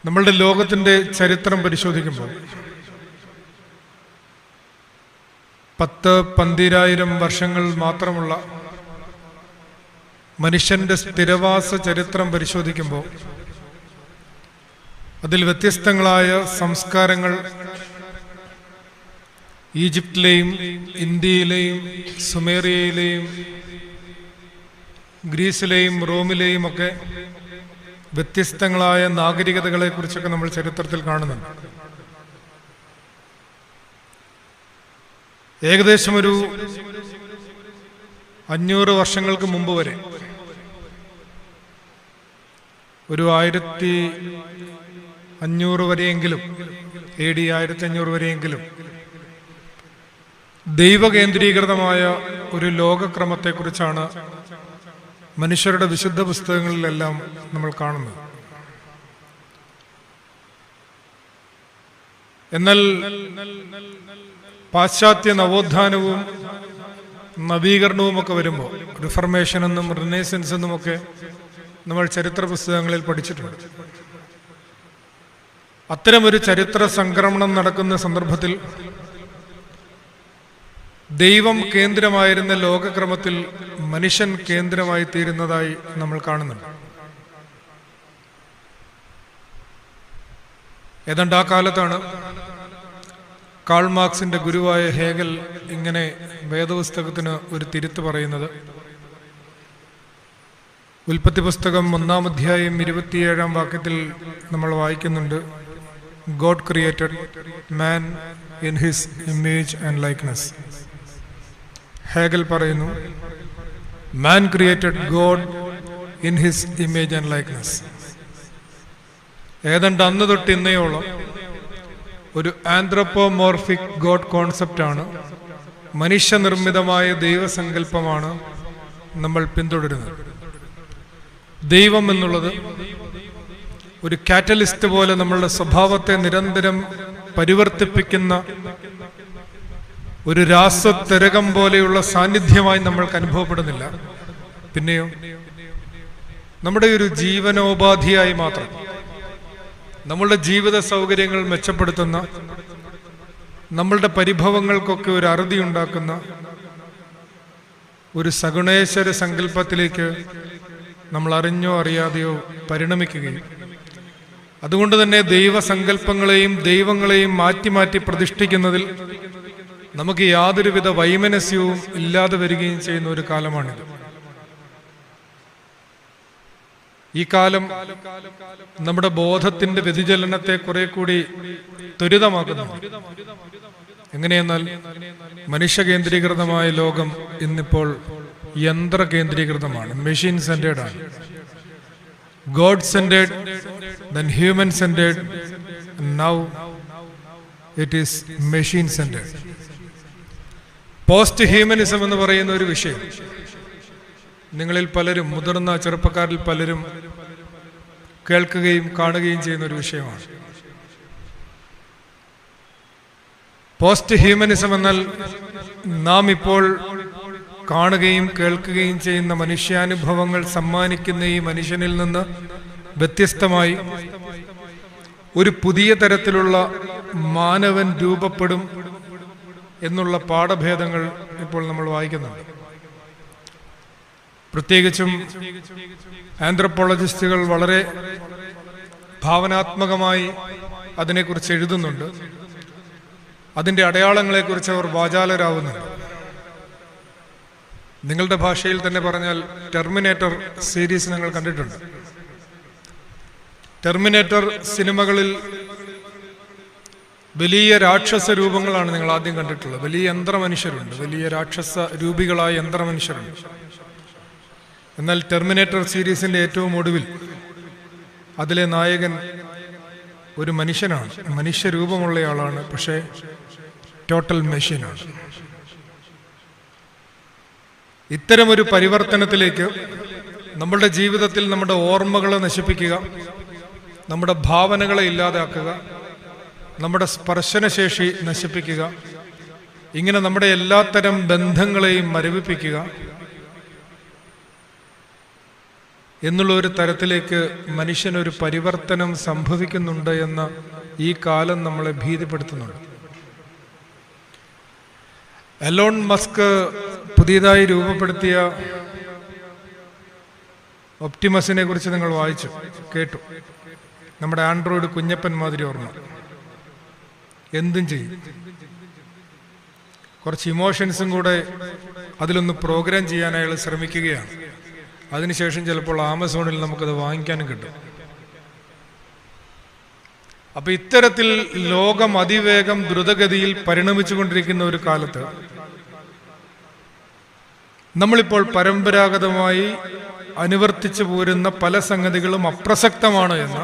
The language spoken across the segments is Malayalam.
നമ്മളുടെ ലോകത്തിൻ്റെ ചരിത്രം പരിശോധിക്കുമ്പോൾ 10-12,000 വർഷങ്ങൾ മാത്രമുള്ള മനുഷ്യൻ്റെ സ്ഥിരവാസ ചരിത്രം പരിശോധിക്കുമ്പോൾ അതിൽ വ്യത്യസ്തങ്ങളായ സംസ്കാരങ്ങൾ ഈജിപ്തിലെയും ഇന്ത്യയിലെയും സുമേറിയയിലെയും ഗ്രീസിലെയും റോമിലെയും ഒക്കെ വ്യത്യസ്തങ്ങളായ നാഗരികതകളെക്കുറിച്ചൊക്കെ നമ്മൾ ചരിത്രത്തിൽ കാണുന്നുണ്ട്. ഏകദേശം ഒരു 500 വർഷങ്ങൾക്ക് മുമ്പ് വരെ, ഒരു 1500 വരെയെങ്കിലും, AD 1500 വരെയെങ്കിലും ദൈവകേന്ദ്രീകൃതമായ ഒരു ലോകക്രമത്തെക്കുറിച്ചാണ് മനുഷ്യരുടെ വിശുദ്ധ പുസ്തകങ്ങളിലെല്ലാം നമ്മൾ കാണുന്നത്. എന്നാൽ പാശ്ചാത്യ നവോത്ഥാനവും നവീകരണവുമൊക്കെ വരുമ്പോൾ, റിഫർമേഷൻ എന്നും റിനേസൻസ് എന്നുമൊക്കെ നമ്മൾ ചരിത്ര പുസ്തകങ്ങളിൽ പഠിച്ചിട്ടുണ്ട്. അത്തരമൊരു ചരിത്ര സംക്രമണം നടക്കുന്ന സന്ദർഭത്തിൽ ദൈവം കേന്ദ്രമായിരുന്ന ലോകക്രമത്തിൽ മനുഷ്യൻ കേന്ദ്രമായി തീരുന്നതായി നമ്മൾ കാണുന്നുണ്ട്. ഏതാണ്ട് ആ കാലത്താണ് കാൾ മാർക്സിന്റെ ഗുരുവായ ഹേഗൽ ഇങ്ങനെ വേദപുസ്തകത്തിന് ഒരു തിരുത്ത് പറയുന്നത്. ഉൽപ്പത്തി പുസ്തകം 1-ാം അധ്യായം 27-ാം വാക്യത്തിൽ നമ്മൾ വായിക്കുന്നുണ്ട്, God created man in his image and likeness. Hegel പറയുന്നു, man created God in his image and likeness. ഏതാണ്ട് അന്ന് തൊട്ട് ഇന്നയോളം ഒരു ആന്ത്രോപോമോർഫിക് ഗോഡ് കോൺസെപ്റ്റാണ്, മനുഷ്യനിർമ്മിതമായ ദൈവസങ്കല്പമാണ് നമ്മൾ പിന്തുടരുന്നത്. ദൈവം എന്നുള്ളത് ഒരു കാറ്റലിസ്റ്റ് പോലെ നമ്മളുടെ സ്വഭാവത്തെ നിരന്തരം പരിവർത്തിപ്പിക്കുന്ന ഒരു രാസത്തരകം പോലെയുള്ള സാന്നിധ്യമായി നമ്മൾക്ക് അനുഭവപ്പെടുന്നില്ല. പിന്നെയോ നമ്മുടെ ഒരു ജീവനോപാധിയായി മാത്രം, നമ്മളുടെ ജീവിത സൗകര്യങ്ങൾ മെച്ചപ്പെടുത്തുന്ന, നമ്മളുടെ പരിഭവങ്ങൾക്കൊക്കെ ഒരു അറുതി ഉണ്ടാക്കുന്ന ഒരു സഗുണേശ്വര സങ്കല്പത്തിലേക്ക് നമ്മൾ അറിഞ്ഞോ അറിയാതെയോ പരിണമിക്കുകയും അതുകൊണ്ട് തന്നെ ദൈവസങ്കല്പങ്ങളെയും ദൈവങ്ങളെയും മാറ്റി മാറ്റി പ്രതിഷ്ഠിക്കുന്നതിൽ നമുക്ക് യാതൊരുവിധ വൈമനസ്യവും ഇല്ലാതെ വരികയും ചെയ്യുന്ന ഒരു കാലമാണിത്. ഈ കാലം നമ്മുടെ ബോധത്തിന്റെ വ്യതിചലനത്തെ കുറെ കൂടി ത്വരിതമാക്കുന്നു. എങ്ങനെയെന്നാൽ മനുഷ്യ കേന്ദ്രീകൃതമായ ലോകം ഇന്നിപ്പോൾ യന്ത്ര കേന്ദ്രീകൃതമാണ്, മെഷീൻ സെന്റേഡ് ആണ്. God centred, then human centered, and now it is machine centered. Post humanism എന്ന് പറയുന്ന ഒരു വിഷയം നിങ്ങളിൽ പലരും, മുതിർന്ന ചെറുപ്പക്കാരിൽ പലരും കേൾക്കുകയും കാണുകയും ചെയ്യുന്ന ഒരു വിഷയമാണ്. പോസ്റ്റ് ഹ്യൂമനിസം എന്നാൽ നാം ഇപ്പോൾ കാണുകയും കേൾക്കുകയും ചെയ്യുന്ന മനുഷ്യാനുഭവങ്ങൾ സമ്മാനിക്കുന്ന ഈ മനുഷ്യനിൽ നിന്ന് വ്യത്യസ്തമായി ഒരു പുതിയ തരത്തിലുള്ള മാനവൻ രൂപപ്പെടും എന്നുള്ള പാഠഭേദങ്ങൾ ഇപ്പോൾ നമ്മൾ വായിക്കുന്നുണ്ട്. പ്രത്യേകിച്ചും ആന്ത്രോപോളജിസ്റ്റുകൾ വളരെ ഭാവനാത്മകമായി അതിനെക്കുറിച്ച് എഴുതുന്നുണ്ട്. അതിൻ്റെ അടയാളങ്ങളെക്കുറിച്ച് അവർ വാചാലരാകുന്നുണ്ട്. നിങ്ങളുടെ ഭാഷയിൽ തന്നെ പറഞ്ഞാൽ ടെർമിനേറ്റർ സീരീസ് നിങ്ങൾ കണ്ടിട്ടുണ്ട്. ടെർമിനേറ്റർ സിനിമകളിൽ വലിയ രാക്ഷസ രൂപങ്ങളാണ് നിങ്ങൾ ആദ്യം കണ്ടിട്ടുള്ളത്. വലിയ യന്ത്രമനുഷ്യരുണ്ട്, വലിയ രാക്ഷസ രൂപികളായ യന്ത്രമനുഷ്യരുണ്ട്. എന്നാൽ ടെർമിനേറ്റർ സീരീസിന്റെ ഏറ്റവും ഒടുവിൽ അതിലെ നായകൻ ഒരു മനുഷ്യനാണ്, മനുഷ്യരൂപമുള്ളയാളാണ്, പക്ഷേ ടോട്ടൽ മെഷീനാണ്. ഇത്തരമൊരു പരിവർത്തനത്തിലേക്ക് നമ്മളുടെ ജീവിതത്തിൽ നമ്മുടെ ഓർമ്മകളെ നശിപ്പിക്കുക, നമ്മുടെ ഭാവനകളെ ഇല്ലാതാക്കുക, നമ്മുടെ സ്പർശനശേഷി നശിപ്പിക്കുക, ഇങ്ങനെ നമ്മുടെ എല്ലാത്തരം ബന്ധങ്ങളെയും മരവിപ്പിക്കുക, എന്നുള്ള ഒരു തരത്തിലേക്ക് മനുഷ്യനൊരു പരിവർത്തനം സംഭവിക്കുന്നുണ്ട് എന്ന ഈ കാലം നമ്മളെ ഭീതിപ്പെടുത്തുന്നുണ്ട്. എലോൺ മസ്ക് പുതിയതായി രൂപപ്പെടുത്തിയ ഒപ്റ്റിമസിനെ കുറിച്ച് നിങ്ങൾ വായിച്ചു കേട്ടു. നമ്മുടെ ആൻഡ്രോയിഡ് കുഞ്ഞപ്പൻ മാതിരി ഓർമ്മ, എന്തും ചെയ്യും. കുറച്ച് ഇമോഷൻസും കൂടെ അതിലൊന്ന് പ്രോഗ്രാം ചെയ്യാൻ അയാൾ ശ്രമിക്കുകയാണ്. അതിനുശേഷം ചിലപ്പോൾ ആമസോണിൽ നമുക്കത് വാങ്ങിക്കാനും കിട്ടും. അപ്പൊ ഇത്തരത്തിൽ ലോകം അതിവേഗം ദ്രുതഗതിയിൽ പരിണമിച്ചുകൊണ്ടിരിക്കുന്ന ഒരു കാലത്ത് നമ്മളിപ്പോൾ പരമ്പരാഗതമായി അനുവർത്തിച്ചു പോരുന്ന പല സംഗതികളും അപ്രസക്തമാണ് എന്ന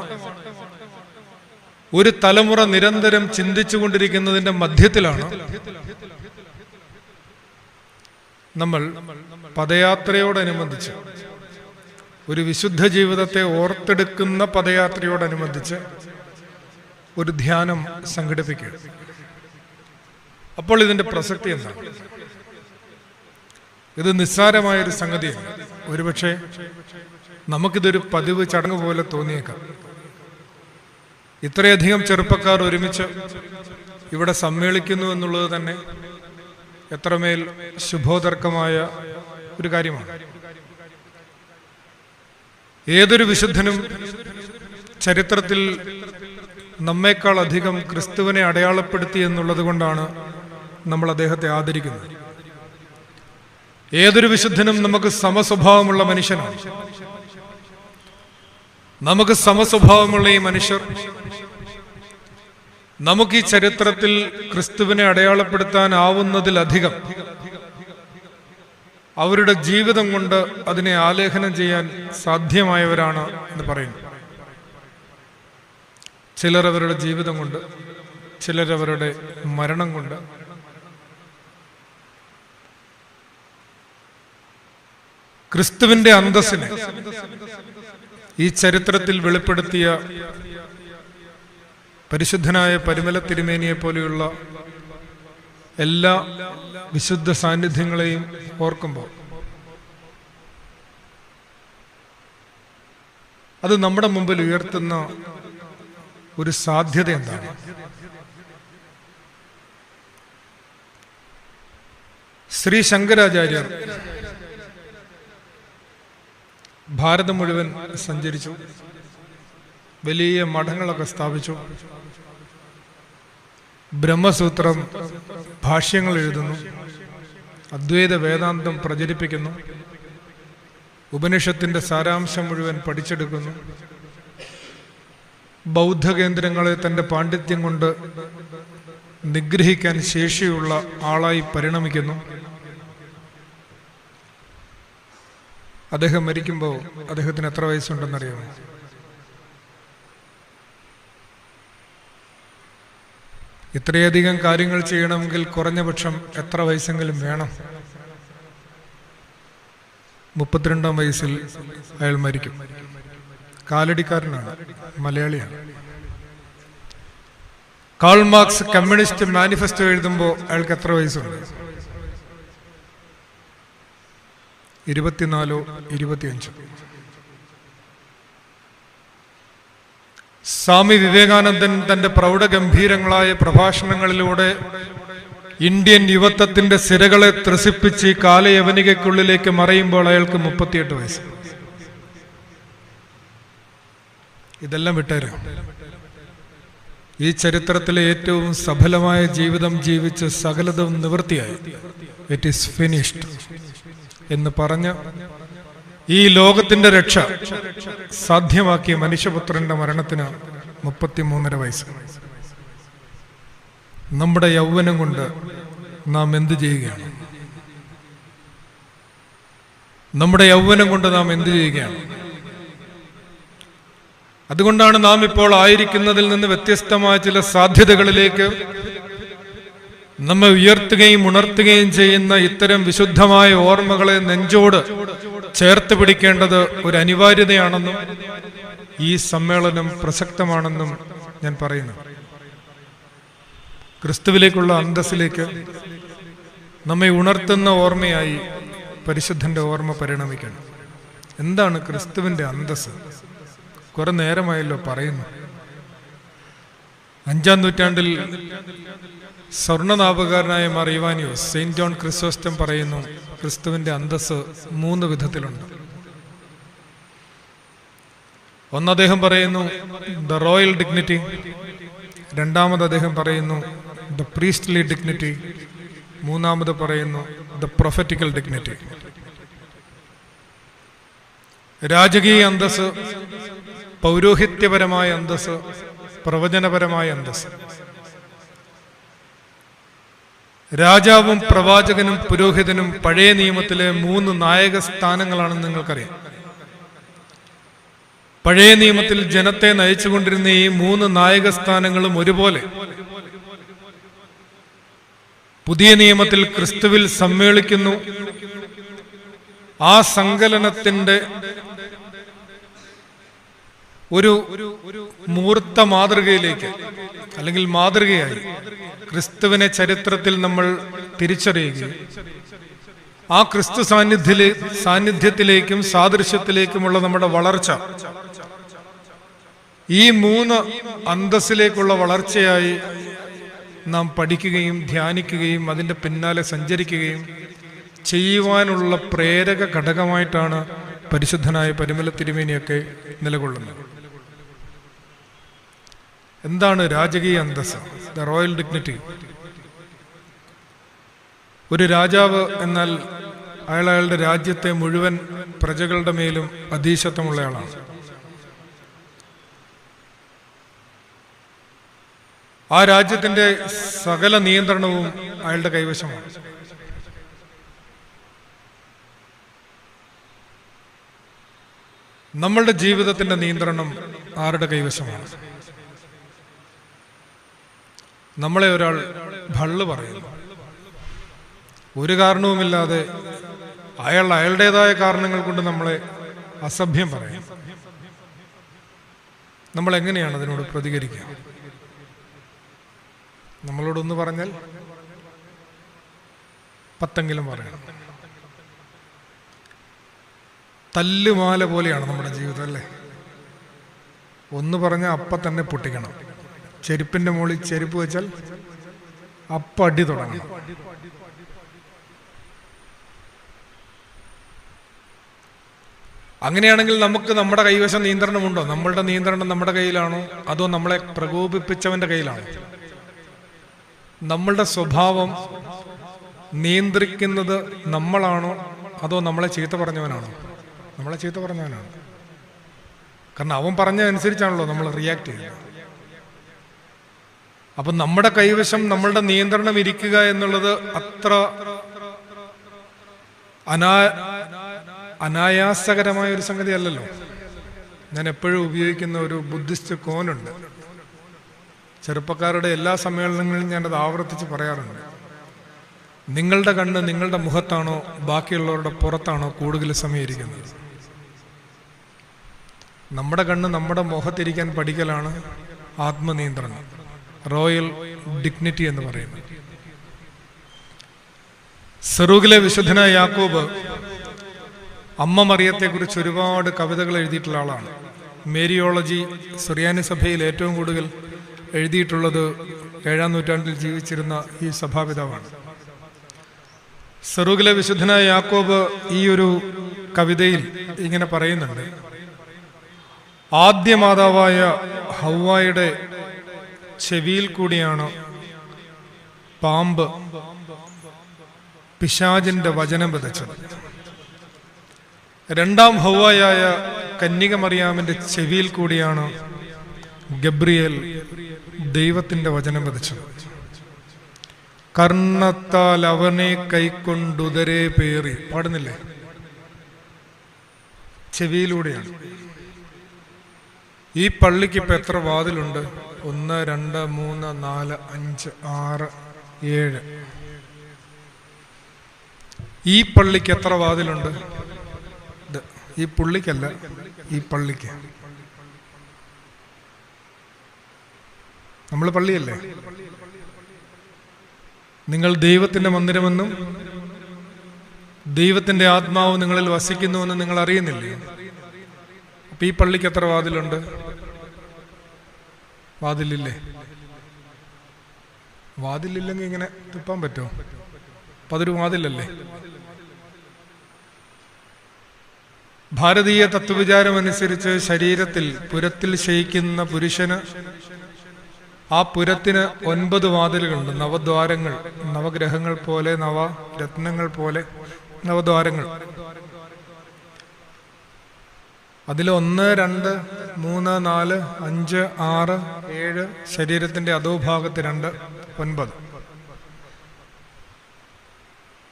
ഒരു തലമുറ നിരന്തരം ചിന്തിച്ചുകൊണ്ടിരിക്കുന്നതിന്റെ മധ്യത്തിലാണ് നമ്മൾ പദയാത്രയോടനുബന്ധിച്ച്, ഒരു വിശുദ്ധ ജീവിതത്തെ ഓർത്തെടുക്കുന്ന പദയാത്രയോടനുബന്ധിച്ച് ഒരു ധ്യാനം സംഘടിപ്പിക്കുക. അപ്പോൾ ഇതിന്റെ പ്രസക്തി എന്താണ്? ഇത് നിസ്സാരമായൊരു സംഗതിയല്ല. ഒരുപക്ഷെ നമുക്കിതൊരു പതിവ് ചടങ്ങ് പോലെ തോന്നിയേക്കാം. ഇത്രയധികം ചെറുപ്പക്കാർ ഒരുമിച്ച് ഇവിടെ സമ്മേളിക്കുന്നു എന്നുള്ളത് തന്നെ എത്രമേൽ ശുഭോദർക്കമായ ഒരു കാര്യമാണ്. ഏതൊരു വിശുദ്ധനും ചരിത്രത്തിൽ നമ്മേക്കാൾ അധികം ക്രിസ്തുവിനെ അടയാളപ്പെടുത്തി എന്നുള്ളത് കൊണ്ടാണ് നമ്മൾ അദ്ദേഹത്തെ ആദരിക്കുന്നത്. ഏതൊരു വിശുദ്ധനും നമുക്ക് സമസ്വഭാവമുള്ള മനുഷ്യനാണ്. നമുക്ക് സമസ്വഭാവമുള്ള ഈ മനുഷ്യർ നമുക്ക് ഈ ചരിത്രത്തിൽ ക്രിസ്തുവിനെ അടയാളപ്പെടുത്താനാവുന്നതിലധികം അവരുടെ ജീവിതം കൊണ്ട് അതിനെ ആലേഖനം ചെയ്യാൻ സാധ്യമായവരാണ് എന്ന് പറയുന്നു. ചിലർ അവരുടെ ജീവിതം കൊണ്ട്, ചിലരവരുടെ മരണം കൊണ്ട്. ക്രിസ്തുവിന്റെ അന്തസ്സിനെ ഈ ചരിത്രത്തിൽ വെളിപ്പെടുത്തിയ പരിശുദ്ധനായ പരിമല തിരുമേനിയെ പോലെയുള്ള എല്ലാ വിശുദ്ധ സാന്നിധ്യങ്ങളെയും ഓർക്കുമ്പോൾ അത് നമ്മുടെ മുമ്പിൽ ഉയർത്തുന്ന ഒരു സാധ്യത എന്താണ്? ശ്രീ ശങ്കരാചാര്യർ ഭാരതം മുഴുവൻ സഞ്ചരിച്ചു, വലിയ മഠങ്ങളൊക്കെ സ്ഥാപിച്ചു, ബ്രഹ്മസൂത്രം ഭാഷ്യങ്ങൾ എഴുതുന്നു, അദ്വൈത വേദാന്തം പ്രചരിപ്പിക്കുന്നു, ഉപനിഷത്തിന്റെ സാരാംശം മുഴുവൻ പഠിച്ചെടുക്കുന്നു, ബൗദ്ധ കേന്ദ്രങ്ങളെ തന്റെ പാണ്ഡിത്യം കൊണ്ട് നിഗ്രഹിക്കാൻ ശേഷിയുള്ള ആളായി പരിണമിക്കുന്നു. അദ്ദേഹം മരിക്കുമ്പോൾ അദ്ദേഹത്തിന് എത്ര വയസ്സുണ്ടെന്നറിയാമോ? ഇത്രയധികം കാര്യങ്ങൾ ചെയ്യണമെങ്കിൽ കുറഞ്ഞ പക്ഷം എത്ര വയസ്സെങ്കിലും വേണം? 32-ാം വയസ്സിൽ അയാൾ മരിക്കും. കാലടിക്കാരനാണ്, മലയാളിയാണ്. കാൾ മാർക്സ് കമ്മ്യൂണിസ്റ്റ് മാനിഫെസ്റ്റോ എഴുതുമ്പോൾ അയാൾക്ക് എത്ര വയസ്സുണ്ട്? 24 25. സ്വാമി വിവേകാനന്ദൻ തന്റെ പ്രൗഢഗംഭീരങ്ങളായ പ്രഭാഷണങ്ങളിലൂടെ ഇന്ത്യൻ യുവത്വത്തിന്റെ സിരകളെ ത്രസിപ്പിച്ച് കാലയവനികയ്ക്കുള്ളിലേക്ക് മറയുമ്പോൾ അയാൾക്ക് 38 വയസ്സ്. ഇതെല്ലാം വിട്ടേരാം. ഈ ചരിത്രത്തിലെ ഏറ്റവും സഫലമായ ജീവിതം ജീവിച്ച് സകലതും നിവൃത്തിയായി, ഇറ്റ് ഈസ് ഫിനിഷ്ഡ് എന്ന് പറഞ്ഞ ഈ ലോകത്തിന്റെ രക്ഷ സാധ്യമാക്കിയ മനുഷ്യപുത്രന്റെ മരണത്തിന് 33.5 വയസ്സ്. നമ്മുടെ യൗവനം കൊണ്ട് നാം എന്ത് ചെയ്യുകയാണ്? നമ്മുടെ യൗവനം കൊണ്ട് നാം എന്ത് ചെയ്യുകയാണ്? അതുകൊണ്ടാണ് നാം ഇപ്പോൾ ആയിരിക്കുന്നതിൽ നിന്ന് വ്യത്യസ്തമായ ചില സാധ്യതകളിലേക്ക് നമ്മെ ഉയർത്തുകയും ഉണർത്തുകയും ചെയ്യുന്ന ഇത്തരം വിശുദ്ധമായ ഓർമ്മകളെ നെഞ്ചോട് ചേർത്ത് പിടിക്കേണ്ടത് ഒരു അനിവാര്യതയാണെന്നും ഈ സമ്മേളനം പ്രസക്തമാണെന്നും ഞാൻ പറയുന്നു. ക്രിസ്തുവിലേക്കുള്ള അന്തസ്സിലേക്ക് നമ്മെ ഉണർത്തുന്ന ഓർമ്മയായി പരിശുദ്ധന്റെ ഓർമ്മ പരിണമിക്കണം. എന്താണ് ക്രിസ്തുവിൻ്റെ അന്തസ്സ്? കുറെ നേരമായല്ലോ പറയുന്നു. 5-ാം നൂറ്റാണ്ടിൽ സ്വർണ്ണനാപകാരനായ Mar Ivanios, saint John Chrysostom പറയുന്നു, ക്രിസ്തുവിൻ്റെ അന്തസ്സ് 3 വിധത്തിലുണ്ട്. ഒന്ന് അദ്ദേഹം പറയുന്നു ദ റോയൽ ഡിഗ്നിറ്റി, രണ്ടാമത് അദ്ദേഹം പറയുന്നു ദ പ്രീസ്റ്റ്ലി ഡിഗ്നിറ്റി, മൂന്നാമത് പറയുന്നു ദ പ്രൊഫറ്റിക്കൽ ഡിഗ്നിറ്റി. രാജകീയ അന്തസ്സ്, പൗരോഹിത്യപരമായ അന്തസ്സ്, പ്രവചനപരമായ അന്തസ്സ്. രാജാവും പ്രവാചകനും പുരോഹിതനും പഴയ നിയമത്തിലെ 3 നായക സ്ഥാനങ്ങളാണെന്ന് നിങ്ങൾക്കറിയാം. പഴയ നിയമത്തിൽ ജനത്തെ നയിച്ചുകൊണ്ടിരുന്ന ഈ 3 നായക സ്ഥാനങ്ങളും ഒരുപോലെ പുതിയ നിയമത്തിൽ ക്രിസ്തുവിൽ സമ്മേളിക്കുന്നു. ആ സങ്കലനത്തിന്റെ ഒരു മൂർത്ത മാതൃകയിലേക്ക്, അല്ലെങ്കിൽ മാതൃകയായി ക്രിസ്തുവിനെ ചരിത്രത്തിൽ നമ്മൾ തിരിച്ചറിയുകയും ആ ക്രിസ്തു സാന്നിധ്യത്തിലേക്കും സാദൃശ്യത്തിലേക്കുമുള്ള നമ്മുടെ വളർച്ച ഈ 3 അന്തസ്സിലേക്കുള്ള വളർച്ചയായി നാം പഠിക്കുകയും ധ്യാനിക്കുകയും അതിൻ്റെ പിന്നാലെ സഞ്ചരിക്കുകയും ചെയ്യുവാനുള്ള പ്രേരക ഘടകമായിട്ടാണ് പരിശുദ്ധനായ പരിമല തിരുമേനിയൊക്കെ നിലകൊള്ളുന്നത്. എന്താണ് രാജകീയ അന്തസ്സ്? The royal dignity. ഒരു രാജാവ് എന്നാൽ അയാളുടെ രാജ്യത്തെ മുഴുവൻ പ്രജകളുടെ മേലും അധീശത്വമുള്ളയാളാണ്. ആ രാജ്യത്തിന്റെ സകല നിയന്ത്രണവും അയാളുടെ കൈവശമാണ്. നമ്മളുടെ ജീവിതത്തിന്റെ നിയന്ത്രണം ആരുടെ കൈവശമാണ്? നമ്മളെ ഒരാൾ ഭള്ളു പറയുന്നു, ഒരു കാരണവുമില്ലാതെ അയാളുടേതായ കാരണങ്ങൾ കൊണ്ട് നമ്മളെ അസഭ്യം പറയും. നമ്മൾ എങ്ങനെയാണ് അതിനോട് പ്രതികരിക്കുക? നമ്മളോടൊന്ന് പറഞ്ഞാൽ 10 പറയണം. തല്ലുമാല പോലെയാണ് നമ്മുടെ ജീവിതം, അല്ലേ? ഒന്ന് പറഞ്ഞാൽ അപ്പം തന്നെ പൊട്ടിക്കണം. ചെരുപ്പിന്റെ മുകളിൽ ചെരുപ്പ് വെച്ചാൽ അപ്പം അടി തുടങ്ങണം. അങ്ങനെയാണെങ്കിൽ നമുക്ക് നമ്മുടെ കൈവശം നിയന്ത്രണമുണ്ടോ? നമ്മളുടെ നിയന്ത്രണം നമ്മുടെ കയ്യിലാണോ, അതോ നമ്മളെ പ്രകോപിപ്പിച്ചവന്റെ കയ്യിലാണോ? നമ്മളുടെ സ്വഭാവം നിയന്ത്രിക്കുന്നത് നമ്മളാണോ, അതോ നമ്മളെ ചീത്ത പറഞ്ഞവനാണോ? നമ്മളെ ചീത്ത പറഞ്ഞവനാണ്. കാരണം അവൻ പറഞ്ഞതനുസരിച്ചാണല്ലോ നമ്മൾ റിയാക്ട് ചെയ്യുന്നത്. അപ്പൊ നമ്മുടെ കൈവശം നമ്മളുടെ നിയന്ത്രണം ഇരിക്കുക എന്നുള്ളത് അത്ര അനായാസകരമായ ഒരു സംഗതി അല്ലല്ലോ. ഞാൻ എപ്പോഴും ഉപയോഗിക്കുന്ന ഒരു ബുദ്ധിസ്റ്റ് കോനുണ്ട്. ചെറുപ്പക്കാരുടെ എല്ലാ സമ്മേളനങ്ങളിലും ഞാനത് ആവർത്തിച്ച് പറയാറുണ്ട്. നിങ്ങളുടെ കണ്ണ് നിങ്ങളുടെ മുഖത്താണോ ബാക്കിയുള്ളവരുടെ പുറത്താണോ കൂടുതൽ സമയം ഇരിക്കുന്നത്? നമ്മുടെ കണ്ണ് നമ്മുടെ മുഖത്തിരിക്കാൻ പഠിക്കലാണ് ആത്മനിയന്ത്രണം, റോയൽ ഡിഗ്നിറ്റി എന്ന് പറയുന്നത്. സെറൂഗിലെ വിശുദ്ധനായ യാക്കോബ് അമ്മ മറിയത്തെക്കുറിച്ച് ഒരുപാട് കവിതകൾ എഴുതിയിട്ടുള്ള ആളാണ്. മേരിയോളജി സുറിയാനി സഭയിൽ ഏറ്റവും കൂടുതൽ എഴുതിയിട്ടുള്ളത് 7-ാം നൂറ്റാണ്ടിൽ ജീവിച്ചിരുന്ന ഈ സഭാപിതാവാണ്. സെറൂഗിലെ വിശുദ്ധനായ യാക്കോബ് ഈ ഒരു കവിതയിൽ ഇങ്ങനെ പറയുന്നുണ്ട്: ആദ്യ മാതാവായ ഹവ്വായുടെ ചെവിയിൽ കൂടിയാണ് പാമ്പ് പിശാചിന്റെ വചനം വിതച്ചത്. രണ്ടാം ഹവ്വായായ കന്യക മറിയാമിന്റെ ചെവിയിൽ കൂടിയാണ് ഗബ്രിയേൽ ദൈവത്തിന്റെ വചനം വിതച്ചത്. കർണത്താൽ അവനെ കൈക്കൊണ്ടുദരേ പേറി, പാടുന്നില്ലേ? ചെവിയിലൂടെയാണ്. ഈ പള്ളിക്ക് ഇപ്പൊ എത്ര വാതിലുണ്ട്? 1, 2, 3, 4, 5, 6, 7. ഈ പള്ളിക്ക് എത്ര വാതിലുണ്ട്? ഈ പുള്ളിക്കല്ല, ഈ പള്ളിക്ക്. നമ്മൾ പള്ളിയല്ലേ? നിങ്ങൾ ദൈവത്തിന്റെ മന്ദിരമെന്നും ദൈവത്തിൻ്റെ ആത്മാവ് നിങ്ങളിൽ വസിക്കുന്നുവെന്ന് നിങ്ങൾ അറിയുന്നില്ലേ? അപ്പം ഈ പള്ളിക്ക് എത്ര വാതിലുണ്ട്? വാതിലില്ലേ? വാതിലില്ലെങ്കിൽ ഇങ്ങനെ തുപ്പാൻ പറ്റുമോ? അപ്പം അതൊരു വാതിലല്ലേ? ഭാരതീയ തത്വവിചാരം അനുസരിച്ച് ശരീരത്തിൽ പുരത്തിൽ ശയിക്കുന്ന പുരുഷന് ആ പുരത്തിന് 9 വാതിലുകളുണ്ട്, നവദ്വാരങ്ങൾ, നവഗ്രഹങ്ങൾ പോലെ, നവരത്നങ്ങൾ പോലെ നവദ്വാരങ്ങൾ. അതിൽ 1, 2, 3, 4, 5, 6, 7, ശരീരത്തിന്റെ അധോഭാഗത്ത് 2, 9.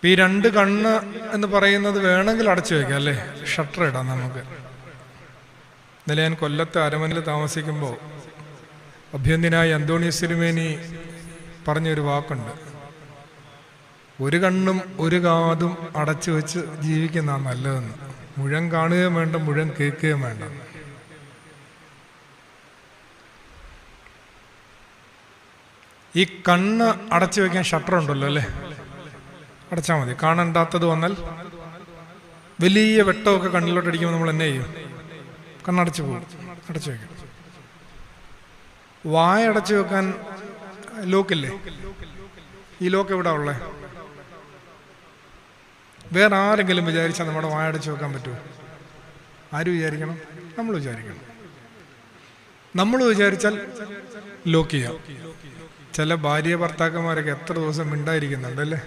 ഈ 2 കണ്ണ് എന്ന് പറയുന്നത് വേണമെങ്കിൽ അടച്ചു വയ്ക്കാം അല്ലേ? ഷട്ടർ ഇടാം നമുക്ക്. ഇന്നലെ ഞാൻ കൊല്ലത്തെ അരമനയിൽ താമസിക്കുമ്പോൾ അഭ്യന്തനായ അന്തോണിയസ് തിരുമേനി പറഞ്ഞൊരു വാക്കുണ്ട്: ഒരു കണ്ണും ഒരു കാതും അടച്ചു വെച്ച് ജീവിക്കുന്നതാണ് നല്ലതെന്ന്. മുഴുവൻ കാണുകയും വേണ്ട, മുഴുവൻ കേൾക്കുകയും വേണ്ട. ഈ കണ്ണ് അടച്ചു വെക്കാൻ ഷട്ടർ ഉണ്ടല്ലോ അല്ലേ? അടച്ചാൽ മതി. കാണണ്ടാത്തത് വന്നാൽ വലിയ വെട്ടമൊക്കെ കണ്ണിലോട്ട് അടിക്കുമ്പോൾ നമ്മൾ എന്നെ ചെയ്യും? കണ്ണടച്ചു പോകും. അടച്ചു വെക്കും. വായ അടച്ചു വെക്കാൻ ലോക്കില്ലേ? ഈ ലോക്ക് എവിടെ ഉള്ളേ? വേറെ ആരെങ്കിലും വിചാരിച്ചാൽ നമ്മുടെ വായ അടച്ചു വെക്കാൻ പറ്റുമോ? ആര് വിചാരിക്കണം? നമ്മൾ വിചാരിക്കണം. നമ്മൾ വിചാരിച്ചാൽ ലോക്ക് ചെയ്യാം. ചില ഭാര്യ ഭർത്താക്കന്മാരൊക്കെ എത്ര ദിവസം മിണ്ടായിരിക്കുന്നുണ്ടല്ലേ?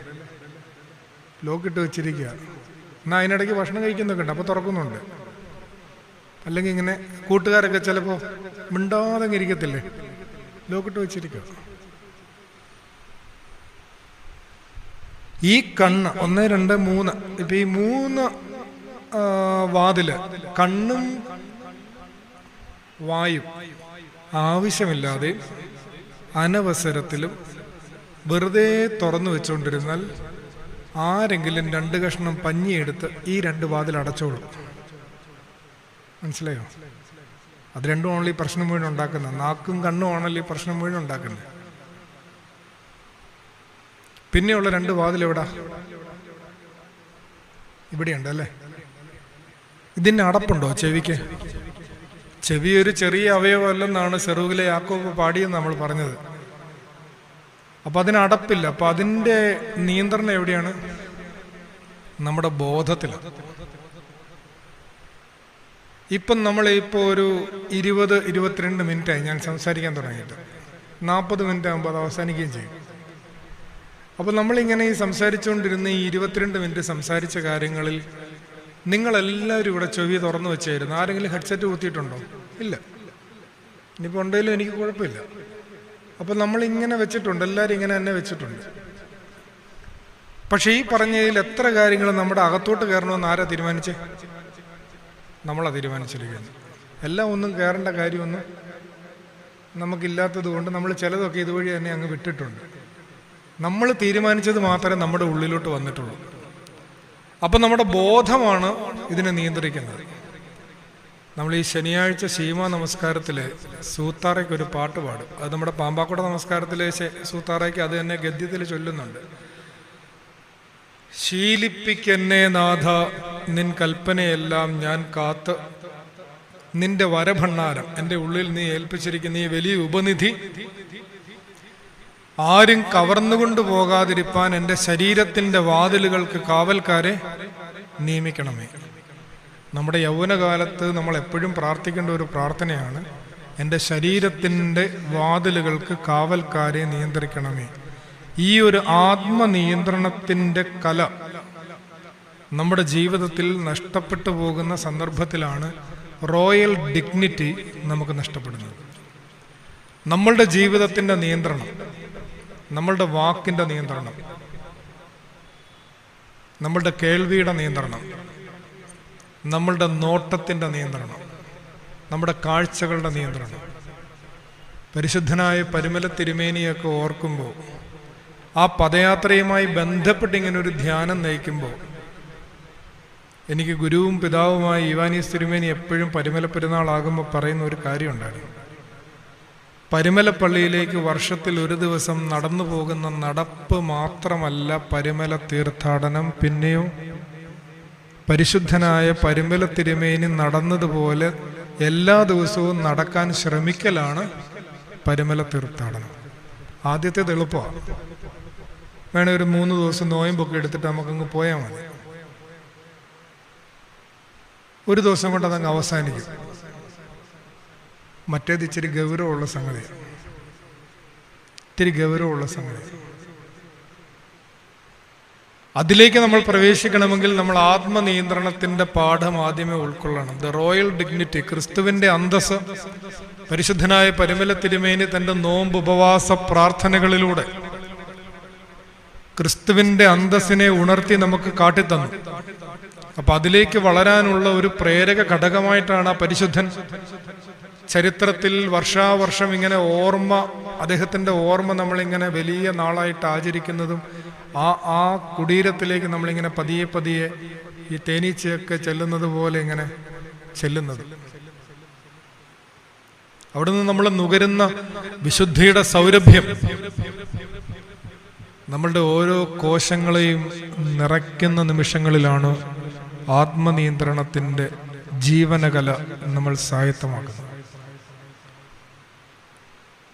ലോക്കിട്ട് വെച്ചിരിക്കുക. എന്നാൽ അതിനിടയ്ക്ക് ഭക്ഷണം കഴിക്കുന്നൊക്കെ ഉണ്ട്, അപ്പോൾ തുറക്കുന്നുണ്ട്. അല്ലെങ്കിൽ ഇങ്ങനെ കൂട്ടുകാരൊക്കെ ചിലപ്പോൾ മിണ്ടാതെ ഇരിക്കത്തില്ലേ? ലോക്കിട്ട് വെച്ചിരിക്കുക. ഈ കണ്ണ് 1, 2, 3, ഇപ്പം ഈ 3 വാതില്, കണ്ണും വായും ആവശ്യമില്ലാതെ അനവസരത്തിലും വെറുതെ തുറന്നു വെച്ചുകൊണ്ടിരുന്നാൽ ആരെങ്കിലും 2 കഷ്ണം പഞ്ഞിയെടുത്ത് ഈ 2 വാതിൽ അടച്ചോളും. മനസ്സിലായോ? അത് രണ്ടും ആണല്ലോ ഈ പ്രശ്നം മുഴുവൻ ഉണ്ടാക്കുന്നത്. നാക്കും കണ്ണും ആണല്ലോ ഈ പ്രശ്നം മുഴുവൻ ഉണ്ടാക്കുന്നത്. പിന്നെയുള്ള 2 വാതിൽ എവിടാ? ഇവിടെയുണ്ട് അല്ലേ? ഇതിന് അടപ്പുണ്ടോ ചെവിക്ക്? ചെവി ഒരു ചെറിയ അവയവമല്ലെന്നാണ് സെറൂഗിലെ യാക്കോബ് പാടിയെന്ന് നമ്മൾ പറഞ്ഞത്. അപ്പൊ അതിന് അടപ്പില്ല. അപ്പൊ അതിൻ്റെ നിയന്ത്രണം എവിടെയാണ്? നമ്മുടെ ബോധത്തിലാണ്. ഇപ്പം നമ്മളിപ്പോൾ ഒരു 20-22 മിനിറ്റായി ഞാൻ സംസാരിക്കാൻ തുടങ്ങിയിട്ട്. 40 മിനിറ്റ് ആകുമ്പോൾ അത് അവസാനിക്കുകയും ചെയ്യും. അപ്പോൾ നമ്മളിങ്ങനെ ഈ സംസാരിച്ചുകൊണ്ടിരുന്ന ഈ 22 മിനിറ്റ് സംസാരിച്ച കാര്യങ്ങളിൽ നിങ്ങളെല്ലാവരും ഇവിടെ ചെവി തുറന്നു വെച്ചായിരുന്നു. ആരെങ്കിലും ഹെഡ്സെറ്റ് കുത്തിയിട്ടുണ്ടോ? ഇല്ല. ഇനിയിപ്പോൾ ഉണ്ടെങ്കിലും എനിക്ക് കുഴപ്പമില്ല. അപ്പോൾ നമ്മളിങ്ങനെ വെച്ചിട്ടുണ്ട്, എല്ലാവരും ഇങ്ങനെ തന്നെ വെച്ചിട്ടുണ്ട്. പക്ഷെ ഈ പറഞ്ഞതിൽ എത്ര കാര്യങ്ങൾ നമ്മുടെ അകത്തോട്ട് കയറണമെന്ന് ആരാ തീരുമാനിച്ചേ? നമ്മളാ തീരുമാനിച്ചിരിക്കുന്നത്. എല്ലാം ഒന്നും കയറേണ്ട കാര്യമൊന്നും നമുക്കില്ലാത്തത് കൊണ്ട് നമ്മൾ ചിലതൊക്കെ ഇതുവഴി തന്നെ അങ്ങ് വിട്ടിട്ടുണ്ട്. നമ്മൾ തീരുമാനിച്ചത് മാത്രമേ നമ്മുടെ ഉള്ളിലോട്ട് വന്നിട്ടുള്ളൂ. അപ്പം നമ്മുടെ ബോധമാണ് ഇതിനെ നിയന്ത്രിക്കുന്നത്. നമ്മൾ ഈ ശനിയാഴ്ച ശീമ നമസ്കാരത്തിലെ സൂത്താറയ്ക്ക് ഒരു പാട്ട് പാടും. അത് നമ്മുടെ പാമ്പാക്കുട നമസ്കാരത്തിലെ സൂത്താറയ്ക്ക് അത് തന്നെ ഗദ്യത്തിൽ ചൊല്ലുന്നുണ്ട്. ശീലിപ്പിക്കെന്നെ നാഥ നിൻ കൽപ്പനയെല്ലാം ഞാൻ കാത്ത്, നിന്റെ വരഭണ്ണാരം എൻ്റെ ഉള്ളിൽ നീ ഏൽപ്പിച്ചിരിക്കുന്ന ഈ വലിയ ഉപനിധി ആരും കവർന്നുകൊണ്ടു പോകാതിരിപ്പാൻ എൻ്റെ ശരീരത്തിൻ്റെ വാതിലുകൾക്ക് കാവൽക്കാരെ നിയമിക്കണമേ. നമ്മുടെ യൗവനകാലത്ത് നമ്മൾ എപ്പോഴും പ്രാർത്ഥിക്കേണ്ട ഒരു പ്രാർത്ഥനയാണ്, എൻ്റെ ശരീരത്തിൻ്റെ വാതിലുകൾക്ക് കാവൽക്കാരെ നിയന്ത്രിക്കണമേ. ഈ ഒരു ആത്മനിയന്ത്രണത്തിൻ്റെ കല നമ്മുടെ ജീവിതത്തിൽ നഷ്ടപ്പെട്ടു പോകുന്ന സന്ദർഭത്തിലാണ് റോയൽ ഡിഗ്നിറ്റി നമുക്ക് നഷ്ടപ്പെടുന്നത്. നമ്മളുടെ ജീവിതത്തിൻ്റെ നിയന്ത്രണം, നമ്മളുടെ വാക്കിൻ്റെ നിയന്ത്രണം, നമ്മളുടെ കേൾവിയുടെ നിയന്ത്രണം, നമ്മളുടെ നോട്ടത്തിൻ്റെ നിയന്ത്രണം, നമ്മുടെ കാഴ്ചകളുടെ നിയന്ത്രണം. പരിശുദ്ധനായ പരിമല തിരുമേനിയൊക്കെ ഓർക്കുമ്പോൾ, ആ പദയാത്രയുമായി ബന്ധപ്പെട്ട് ഇങ്ങനെ ഒരു ധ്യാനം നയിക്കുമ്പോൾ, എനിക്ക് ഗുരുവും പിതാവുമായ ഇവാനീസ് തിരുമേനി എപ്പോഴും പരിമല പെരുന്നാളാകുമ്പോൾ പറയുന്ന ഒരു കാര്യമുണ്ടായിരുന്നു. പരിമല പള്ളിയിലേക്ക് വർഷത്തിൽ ഒരു ദിവസം നടന്നു പോകുന്ന നടപ്പ് മാത്രമല്ല പരിമല തീർത്ഥാടനം, പിന്നെയോ പരിശുദ്ധനായ പരിമല തിരുമേനി നടന്നതുപോലെ എല്ലാ ദിവസവും നടക്കാൻ ശ്രമിക്കലാണ് പരിമല തീർത്ഥാടനം. ആദ്യത്തേത് എളുപ്പമാണ്. വേണേ ഒരു 3 ദിവസം നോയമ്പൊക്കെ എടുത്തിട്ട് നമുക്കങ്ങ് പോയാൽ മതി. ഒരു ദിവസം കൊണ്ട് അതങ്ങ് അവസാനിക്കും. മറ്റേത് ഇച്ചിരി ഗൗരവമുള്ള സംഗതിയാണ്. അതിലേക്ക് നമ്മൾ പ്രവേശിക്കണമെങ്കിൽ നമ്മൾ ആത്മനിയന്ത്രണത്തിന്റെ പാഠം ആദ്യമേ ഉൾക്കൊള്ളണം. ദ റോയൽ ഡിഗ്നിറ്റി, ക്രിസ്തുവിന്റെ അന്തസ് പരിശുദ്ധനായ പരിമല തിരുമേനി തന്റെ നോമ്പ് ഉപവാസ പ്രാർത്ഥനകളിലൂടെ ക്രിസ്തുവിന്റെ അന്തസ്സിനെ ഉണർത്തി നമുക്ക് കാട്ടിത്തന്നു. അപ്പൊ അതിലേക്ക് വളരാനുള്ള ഒരു പ്രേരക ഘടകമായിട്ടാണ് ആ പരിശുദ്ധൻ ചരിത്രത്തിൽ വർഷാവർഷം ഇങ്ങനെ അദ്ദേഹത്തിന്റെ ഓർമ്മ നമ്മളിങ്ങനെ വലിയ നാളായിട്ട് ആചരിക്കുന്നതും ആ കുടീരത്തിലേക്ക് നമ്മളിങ്ങനെ പതിയെ പതിയെ ഈ തേനീച്ചയൊക്കെ ചെല്ലുന്നത് പോലെ ഇങ്ങനെ ചെല്ലുന്നത്. അവിടുന്ന് നമ്മൾ നുകരുന്ന വിശുദ്ധിയുടെ സൗരഭ്യം നമ്മളുടെ ഓരോ കോശങ്ങളെയും നിറയ്ക്കുന്ന നിമിഷങ്ങളിലാണ് ആത്മനിയന്ത്രണത്തിന്റെ ജീവനകല നമ്മൾ സ്വായത്തമാക്കുന്നത്.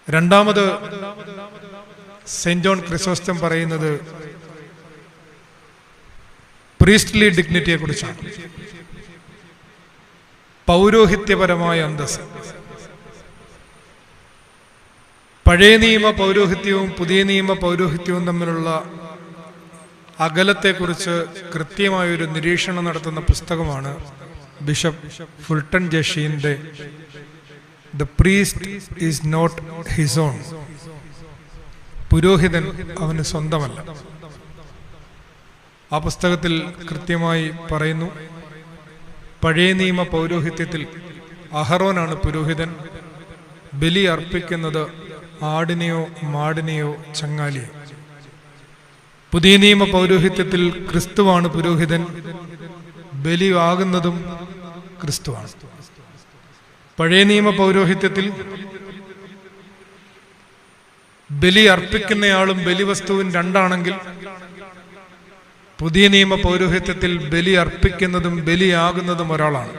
രണ്ടാമത് സെന്റ് ജോൺ ക്രിസോസ്റ്റം പറയുന്നത് പ്രീസ്റ്റ്ലി ഡിഗ്നിറ്റിയെ കുറിച്ചാണ്. പൗരോഹിത്യപരമായ അന്തസ്സ്. പഴയ നിയമ പൗരോഹിത്യവും പുതിയ നിയമ പൗരോഹിത്യവും തമ്മിലുള്ള അകലത്തെക്കുറിച്ച് കൃത്യമായൊരു നിരീക്ഷണം നടത്തുന്ന പുസ്തകമാണ് ബിഷപ്പ് ഫുൾട്ടൺ ജഷീന്റെ the priest is not his own. പുരോഹിതൻ അവന് സ്വന്തമല്ല. ആ പുസ്തകത്തിൽ കൃത്യമായി പറയുന്നു, പഴയ നിയമ പൗരോഹിത്യത്തിൽ അഹറോനാണ് പുരോഹിതൻ. ബലി അർപ്പിക്കുന്നത് ആടിനെയോ മാടിനെയോ ചങ്ങാലിയോ. പുതിയ നിയമ പൗരോഹിത്യത്തിൽ ക്രിസ്തുവാണ് പുരോഹിതൻ. ബലി ആകുന്നതും ക്രിസ്തുവാണ്. പഴയ നിയമ പൗരോഹിത്യത്തിൽ ബലി അർപ്പിക്കുന്നയാളും ബലിവസ്തുവും രണ്ടാണെങ്കിൽ, പുതിയ നിയമ പൗരോഹിത്യത്തിൽ ബലി അർപ്പിക്കുന്നതും ബലിയാകുന്നതും ഒരാളാണ്.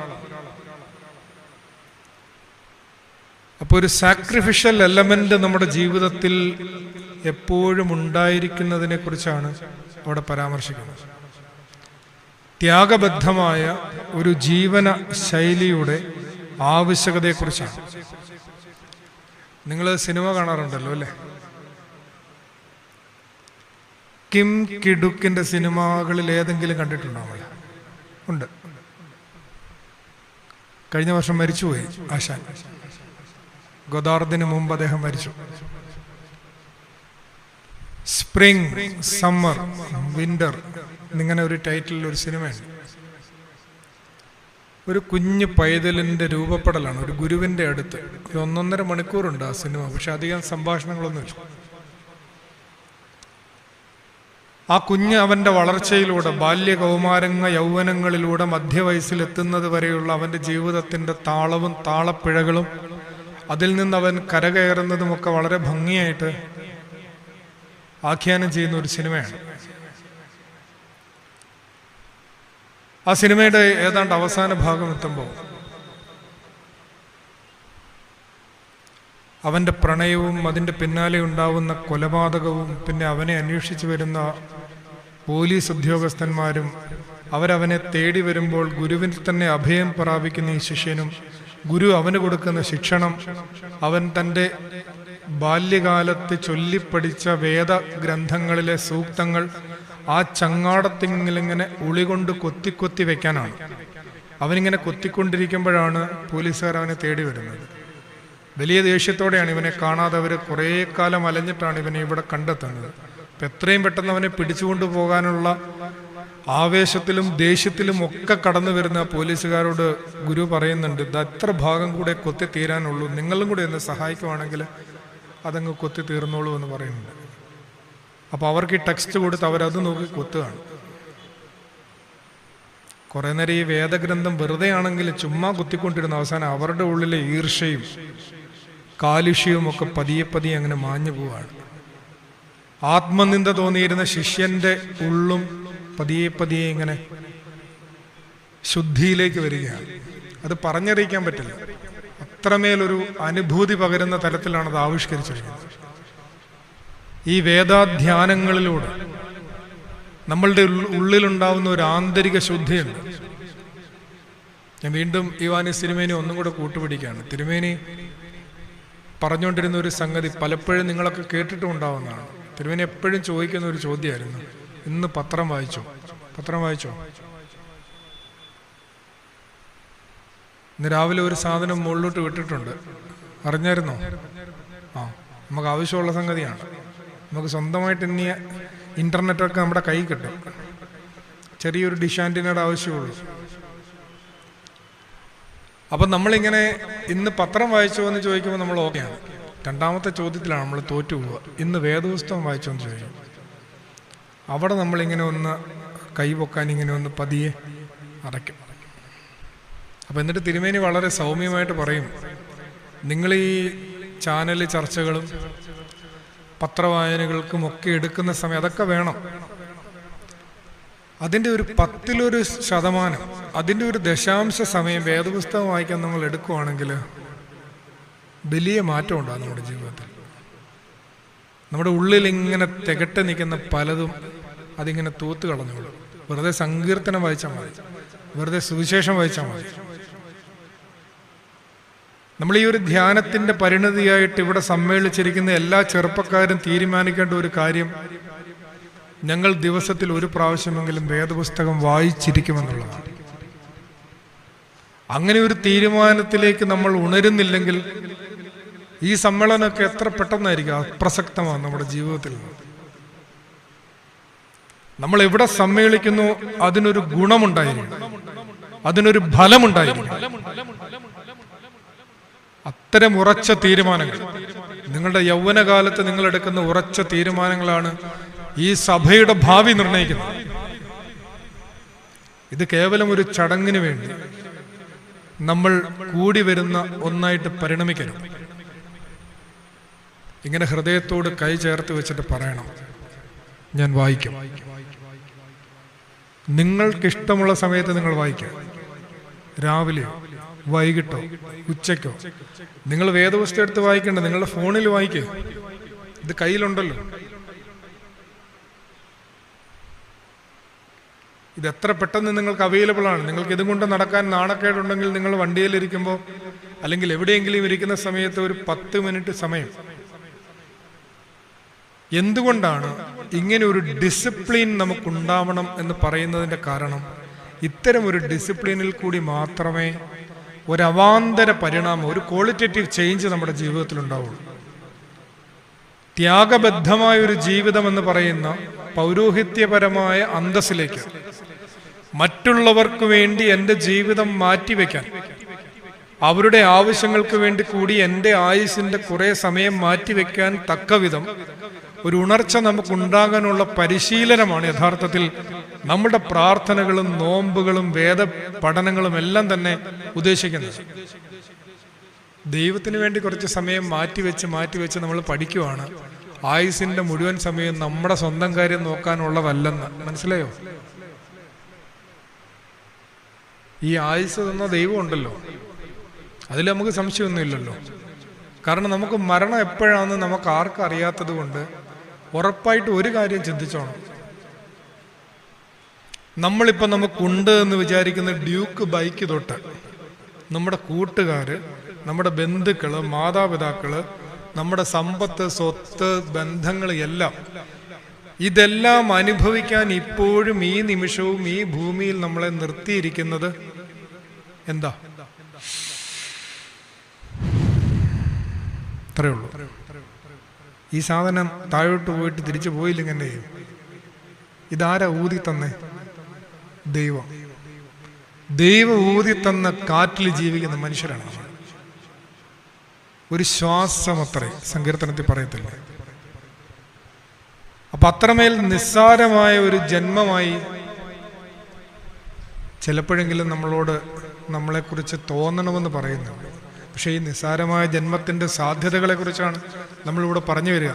അപ്പോൾ ഒരു സാക്രിഫിഷ്യൽ എലമെന്റ് നമ്മുടെ ജീവിതത്തിൽ എപ്പോഴും ഉണ്ടായിരിക്കുന്നതിനെ കുറിച്ചാണ് അവിടെ പരാമർശിക്കുന്നത്. ത്യാഗബദ്ധമായ ഒരു ജീവന ശൈലിയുടെ ആവശ്യകതയെക്കുറിച്ചാണ്. നിങ്ങൾ സിനിമ കാണാറുണ്ടല്ലോ അല്ലേ? കിം കിഡുക്കിന്റെ സിനിമകളിൽ ഏതെങ്കിലും കണ്ടിട്ടുണ്ടോ? ഉണ്ട്. കഴിഞ്ഞ വർഷം മരിച്ചുപോയി ആശാൻ. ഗോദാർദിന് മുമ്പ് അദ്ദേഹം മരിച്ചു. സ്പ്രിംഗ്, സമ്മർ, വിന്റർ എന്നിങ്ങനെ ഒരു ടൈറ്റിൽ ഒരു സിനിമയുണ്ട്. ഒരു കുഞ്ഞു പൈതലിന്റെ രൂപപ്പെടലാണ് ഒരു ഗുരുവിന്റെ അടുത്ത്. 1.5 മണിക്കൂറുണ്ട് ആ സിനിമ. പക്ഷെ അധികം സംഭാഷണങ്ങളൊന്നുമില്ല. ആ കുഞ്ഞ് അവന്റെ വളർച്ചയിലൂടെ, ബാല്യ കൗമാരങ്ങ യൗവനങ്ങളിലൂടെ മധ്യവയസ്സിലെത്തുന്നത് വരെയുള്ള അവന്റെ ജീവിതത്തിന്റെ താളവും താളപ്പിഴകളും അതിൽ നിന്ന് അവൻ കരകയറുന്നതുമൊക്കെ വളരെ ഭംഗിയായിട്ട് ആഖ്യാനം ചെയ്യുന്ന ഒരു സിനിമയാണ്. ആ സിനിമയുടെ ഏതാണ്ട് അവസാന ഭാഗം എത്തുമ്പോൾ അവന്റെ പ്രണയവും അതിൻ്റെ പിന്നാലെ ഉണ്ടാവുന്ന കൊലപാതകവും പിന്നെ അവനെ അന്വേഷിച്ചു വരുന്ന പോലീസ് ഉദ്യോഗസ്ഥന്മാരും അവരവനെ തേടി വരുമ്പോൾ ഗുരുവിൽ തന്നെ അഭയം പ്രാപിക്കുന്ന ഈ ശിഷ്യനും ഗുരു അവന് കൊടുക്കുന്ന ശിക്ഷണം, അവൻ തൻ്റെ ബാല്യകാലത്ത് ചൊല്ലിപ്പടിച്ച വേദഗ്രന്ഥങ്ങളിലെ സൂക്തങ്ങൾ ആ ചങ്ങാടത്തിങ്ങനെ ഉളികൊണ്ട് കൊത്തി വെക്കാനാണ്. അവനിങ്ങനെ കൊത്തിക്കൊണ്ടിരിക്കുമ്പോഴാണ് പോലീസുകാർ അവനെ തേടി വരുന്നത്. വലിയ ദേഷ്യത്തോടെയാണ് ഇവനെ കാണാതെ അവർ കുറേ കാലം അലഞ്ഞിട്ടാണ് ഇവനെ ഇവിടെ കണ്ടെത്തുന്നത്. അപ്പം എത്രയും പെട്ടെന്ന് അവനെ പിടിച്ചുകൊണ്ടു പോകാനുള്ള ആവേശത്തിലും ദേഷ്യത്തിലും ഒക്കെ കടന്നു വരുന്ന പോലീസുകാരോട് ഗുരു പറയുന്നുണ്ട്, ഇത് അത്ര ഭാഗം കൂടെ കൊത്തി തീരാനുള്ളൂ, നിങ്ങളും കൂടെ എന്നെ സഹായിക്കുവാണെങ്കിൽ അതങ്ങ് കൊത്തി തീർന്നോളൂ എന്ന് പറയുന്നുണ്ട്. അപ്പോൾ അവർക്ക് ഈ ടെക്സ്റ്റ് കൊടുത്ത് അവരത് നോക്കി കൊത്തുകയാണ്. കുറേ നേരം ഈ വേദഗ്രന്ഥം വെറുതെ ആണെങ്കിൽ ചുമ്മാ കുത്തിക്കൊണ്ടിരുന്ന അവസാനം അവരുടെ ഉള്ളിലെ ഈർഷ്യയും കാലുഷ്യവും ഒക്കെ പതിയെ പതിയെ അങ്ങനെ മാഞ്ഞു പോവാണ്. ആത്മനിന്ദ തോന്നിയിരുന്ന ശിഷ്യന്റെ ഉള്ളും പതിയെ പതിയെ ഇങ്ങനെ ശുദ്ധിയിലേക്ക് വരികയാണ്. അത് പറഞ്ഞറിയിക്കാൻ പറ്റില്ല. അത്രമേലൊരു അനുഭൂതി പകരുന്ന തലത്തിലാണ് അത് ആവിഷ്കരിച്ചിരിക്കുന്നത്. ഈ വേദാധ്യാനങ്ങളിലൂടെ നമ്മളുടെ ഉള്ളിലുണ്ടാവുന്ന ഒരു ആന്തരിക ശുദ്ധിയുണ്ട്. ഞാൻ വീണ്ടും ഇവാനിസ് തിരുമേനി ഒന്നും കൂടെ കൂട്ടുപിടിക്കുകയാണ്. തിരുമേനി പറഞ്ഞുകൊണ്ടിരുന്ന ഒരു സംഗതി പലപ്പോഴും നിങ്ങളൊക്കെ കേട്ടിട്ടും ഉണ്ടാവുന്നതാണ്. തിരുമേനി എപ്പോഴും ചോദിക്കുന്ന ഒരു ചോദ്യമായിരുന്നു, ഇന്ന് പത്രം വായിച്ചോ? ഇന്ന് രാവിലെ ഒരു സാധനം മുകളിലോട്ട് വിട്ടിട്ടുണ്ട്, അറിഞ്ഞായിരുന്നോ? നമുക്ക് ആവശ്യമുള്ള സംഗതിയാണ്. നമുക്ക് സ്വന്തമായിട്ട് ഇനി ഇന്റർനെറ്റൊക്കെ നമ്മുടെ കൈ കിട്ടും. ചെറിയൊരു ഡിഷ് ആന്റിനയുടെ ആവശ്യമുള്ളൂ. അപ്പം നമ്മളിങ്ങനെ ഇന്ന് പത്രം വായിച്ചോ എന്ന് ചോദിക്കുമ്പോൾ നമ്മൾ ഓക്കെയാണ്. രണ്ടാമത്തെ ചോദ്യത്തിലാണ് നമ്മൾ തോറ്റു പോവുക. ഇന്ന് വേദപുസ്തകം വായിച്ചോ എന്ന് ചോദിക്കും. അവിടെ നമ്മളിങ്ങനെ ഒന്ന് കൈപൊക്കാൻ ഇങ്ങനെ ഒന്ന് പതിയെ അടയ്ക്കും. അപ്പം എന്നിട്ട് തിരുമേനി വളരെ സൗമ്യമായിട്ട് പറയും, നിങ്ങൾ ഈ ചാനൽ ചർച്ചകളും പത്രവായനകൾക്കും ഒക്കെ എടുക്കുന്ന സമയം അതൊക്കെ വേണം. അതിൻ്റെ ഒരു 10% അതിൻ്റെ ഒരു ദശാംശ സമയം വേദപുസ്തകം വായിക്കാൻ നമ്മൾ എടുക്കുവാണെങ്കിൽ വലിയ മാറ്റം ഉണ്ടാകും നമ്മുടെ ജീവിതത്തിൽ. നമ്മുടെ ഉള്ളിൽ ഇങ്ങനെ തികട്ട് നിൽക്കുന്ന പലതും അതിങ്ങനെ തൂത്ത് കളഞ്ഞോളൂ. വെറുതെ സങ്കീർത്തനം വായിച്ചാൽ മതി, വെറുതെ സുവിശേഷം വായിച്ചാൽ മതി. നമ്മൾ ഈ ഒരു ധ്യാനത്തിൻ്റെ പരിണതിയായിട്ട് ഇവിടെ സമ്മേളിച്ചിരിക്കുന്ന എല്ലാ ചെറുപ്പക്കാരും തീരുമാനിക്കേണ്ട ഒരു കാര്യം, ഞങ്ങൾ ദിവസത്തിൽ ഒരു പ്രാവശ്യമെങ്കിലും വേദപുസ്തകം വായിച്ചിരിക്കുമെന്നുള്ളതാണ്. അങ്ങനെ ഒരു തീരുമാനത്തിലേക്ക് നമ്മൾ ഉണരുന്നില്ലെങ്കിൽ ഈ സമ്മേളനമൊക്കെ എത്ര പെട്ടെന്നായിരിക്കും അപ്രസക്തമാണ് നമ്മുടെ ജീവിതത്തിൽ. നമ്മൾ എവിടെ സമ്മേളിക്കുന്നു അതിനൊരു ഗുണമുണ്ടായിരിക്കും, അതിനൊരു ഫലമുണ്ടായിരിക്കും. അത്തരം ഉറച്ച തീരുമാനങ്ങൾ, നിങ്ങളുടെ യൗവനകാലത്ത് നിങ്ങൾ എടുക്കുന്ന ഉറച്ച തീരുമാനങ്ങളാണ് ഈ സഭയുടെ ഭാവി നിർണ്ണയിക്കുന്നത്. ഇത് കേവലം ഒരു ചടങ്ങിന് വേണ്ടി നമ്മൾ കൂടി വരുന്ന ഒന്നായിട്ട് പരിണമിക്കരുത്. ഇങ്ങനെ ഹൃദയത്തോട് കൈ ചേർത്ത് വെച്ചിട്ട് പറയണം, ഞാൻ വായിക്കും. നിങ്ങൾക്കിഷ്ടമുള്ള സമയത്ത് നിങ്ങൾ വായിക്കുക. രാവിലെയോ വൈകിട്ടോ ഉച്ചയ്ക്കോ. നിങ്ങൾ വേദപുസ്തകം എടുത്ത് വായിക്കേണ്ട, നിങ്ങളുടെ ഫോണിൽ വായിക്കുക. ഇത് കയ്യിലുണ്ടല്ലോ. ഇത് എത്ര പെട്ടെന്ന് നിങ്ങൾക്ക് അവൈലബിൾ ആണ്. നിങ്ങൾക്ക് ഇതും കൊണ്ട് നടക്കാൻ നാണക്കേടുണ്ടെങ്കിൽ നിങ്ങൾ വണ്ടിയിലിരിക്കുമ്പോൾ അല്ലെങ്കിൽ എവിടെയെങ്കിലും ഇരിക്കുന്ന സമയത്ത് ഒരു 10 മിനിറ്റ് സമയം. എന്തുകൊണ്ടാണ് ഇങ്ങനെ ഒരു ഡിസിപ്ലിൻ നമുക്കുണ്ടാവണം എന്ന് പറയുന്നതിൻ്റെ കാരണം, ഇത്തരം ഒരു ഡിസിപ്ലിനിൽ കൂടി മാത്രമേ ഒരു അവാന്തര പരിണാമം, ഒരു ക്വാളിറ്റേറ്റീവ് ചേഞ്ച് നമ്മുടെ ജീവിതത്തിൽ ഉണ്ടാവുള്ളൂ. ത്യാഗബദ്ധമായ ഒരു ജീവിതം എന്ന് പറയുന്ന പൗരോഹിത്യപരമായ അന്തസ്സിലേക്ക്, മറ്റുള്ളവർക്ക് വേണ്ടി എൻ്റെ ജീവിതം മാറ്റിവെക്കാൻ, അവരുടെ ആവശ്യങ്ങൾക്ക് വേണ്ടി കൂടി എൻ്റെ ആയുസിൻ്റെ കുറെ സമയം മാറ്റിവെക്കാൻ തക്കവിധം ഒരു ഉണർച്ച നമുക്കുണ്ടാകാനുള്ള പരിശീലനമാണ് യഥാർത്ഥത്തിൽ നമ്മുടെ പ്രാർത്ഥനകളും നോമ്പുകളും വേദ പഠനങ്ങളും എല്ലാം തന്നെ ഉദ്ദേശിക്കുന്നത്. ദൈവത്തിന് വേണ്ടി കുറച്ച് സമയം മാറ്റിവെച്ച് നമ്മൾ പഠിക്കുവാണ്. ആയുസിന്റെ മുഴുവൻ സമയം നമ്മുടെ സ്വന്തം കാര്യം നോക്കാനുള്ളതല്ലെന്ന് മനസ്സിലായോ? ഈ ആയുസ് തന്ന ദൈവം ഉണ്ടല്ലോ, അതിൽ നമുക്ക് സംശയമൊന്നുമില്ലല്ലോ. കാരണം നമുക്ക് മരണം എപ്പോഴാണെന്ന് നമുക്ക് ആർക്കും അറിയാത്തത് കൊണ്ട് ഉറപ്പായിട്ട് ഒരു കാര്യം ചിന്തിച്ചോണം. നമ്മളിപ്പോൾ നമുക്കുണ്ട് എന്ന് വിചാരിക്കുന്ന ഡ്യൂക്ക് ബൈക്ക് തൊട്ട് നമ്മുടെ കൂട്ടുകാര്, നമ്മുടെ ബന്ധുക്കള്, മാതാപിതാക്കള്, നമ്മുടെ സമ്പത്ത്, സ്വത്ത്, ബന്ധങ്ങൾ എല്ലാം, ഇതെല്ലാം അനുഭവിക്കാൻ ഇപ്പോഴും ഈ നിമിഷവും ഈ ഭൂമിയിൽ നമ്മളെ നിർത്തിയിരിക്കുന്നത് എന്താ? അത്രയേ ഉള്ളൂ. ഈ സാധനം താഴോട്ട് പോയിട്ട് തിരിച്ചു പോയില്ലെങ്കിൽ എന്നെ ചെയ്യും? ഇതാരാ ഊതി തന്നെ? ദൈവം. ദൈവം ഊതി തന്ന കാറ്റിൽ ജീവിക്കുന്ന മനുഷ്യരാണ്. ഒരു ശ്വാസം അത്രേ സങ്കീർത്തനത്തിൽ പറയത്തില്ല. അപ്പൊ അത്രമേൽ നിസ്സാരമായ ഒരു ജന്മമായി ചിലപ്പോഴെങ്കിലും നമ്മളെക്കുറിച്ച് തോന്നണമെന്ന് പറയുന്നുണ്ട്. പക്ഷെ ഈ നിസ്സാരമായ ജന്മത്തിന്റെ സാധ്യതകളെ കുറിച്ചാണ് നമ്മളിവിടെ പറഞ്ഞു വരിക.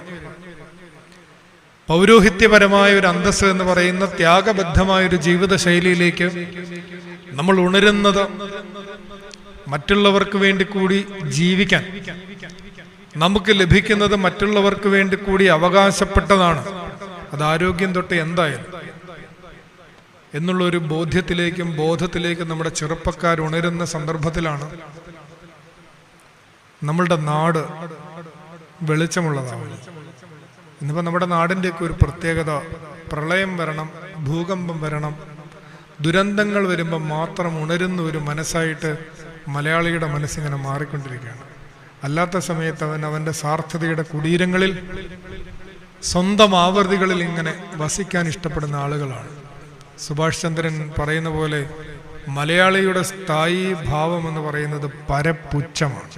പൗരോഹിത്യപരമായ ഒരു അന്തസ്സ് എന്ന് പറയുന്ന ത്യാഗബദ്ധമായ ഒരു ജീവിത ശൈലിയിലേക്ക് നമ്മൾ ഉണരുന്നത് മറ്റുള്ളവർക്ക് വേണ്ടി കൂടി ജീവിക്കാൻ, നമുക്ക് ലഭിക്കുന്നത് മറ്റുള്ളവർക്ക് വേണ്ടി കൂടി അവകാശപ്പെട്ടതാണ്, അത് ആരോഗ്യം തൊട്ട് എന്തായാലും എന്നുള്ളൊരു ബോധത്തിലേക്കും നമ്മുടെ ചെറുപ്പക്കാർ ഉണരുന്ന സന്ദർഭത്തിലാണ് നമ്മളുടെ നാട് വെളിച്ചമുള്ളതാവുന്നത്. ഇന്നിപ്പോൾ നമ്മുടെ നാടിൻ്റെയൊക്കെ ഒരു പ്രത്യേകത, പ്രളയം വരണം, ഭൂകമ്പം വരണം, ദുരന്തങ്ങൾ വരുമ്പോൾ മാത്രം ഉണരുന്ന ഒരു മനസ്സായിട്ട് മലയാളിയുടെ മനസ്സിങ്ങനെ മാറിക്കൊണ്ടിരിക്കുകയാണ്. അല്ലാത്ത സമയത്ത് അവൻ്റെ സാർത്ഥതയുടെ കുടീരങ്ങളിൽ, സ്വന്തം ആവൃത്തികളിൽ ഇങ്ങനെ വസിക്കാൻ ഇഷ്ടപ്പെടുന്ന ആളുകളാണ്. സുഭാഷ് ചന്ദ്രൻ പറയുന്ന പോലെ മലയാളിയുടെ സ്ഥായി ഭാവം എന്ന് പറയുന്നത് പരപുച്ഛമാണ്.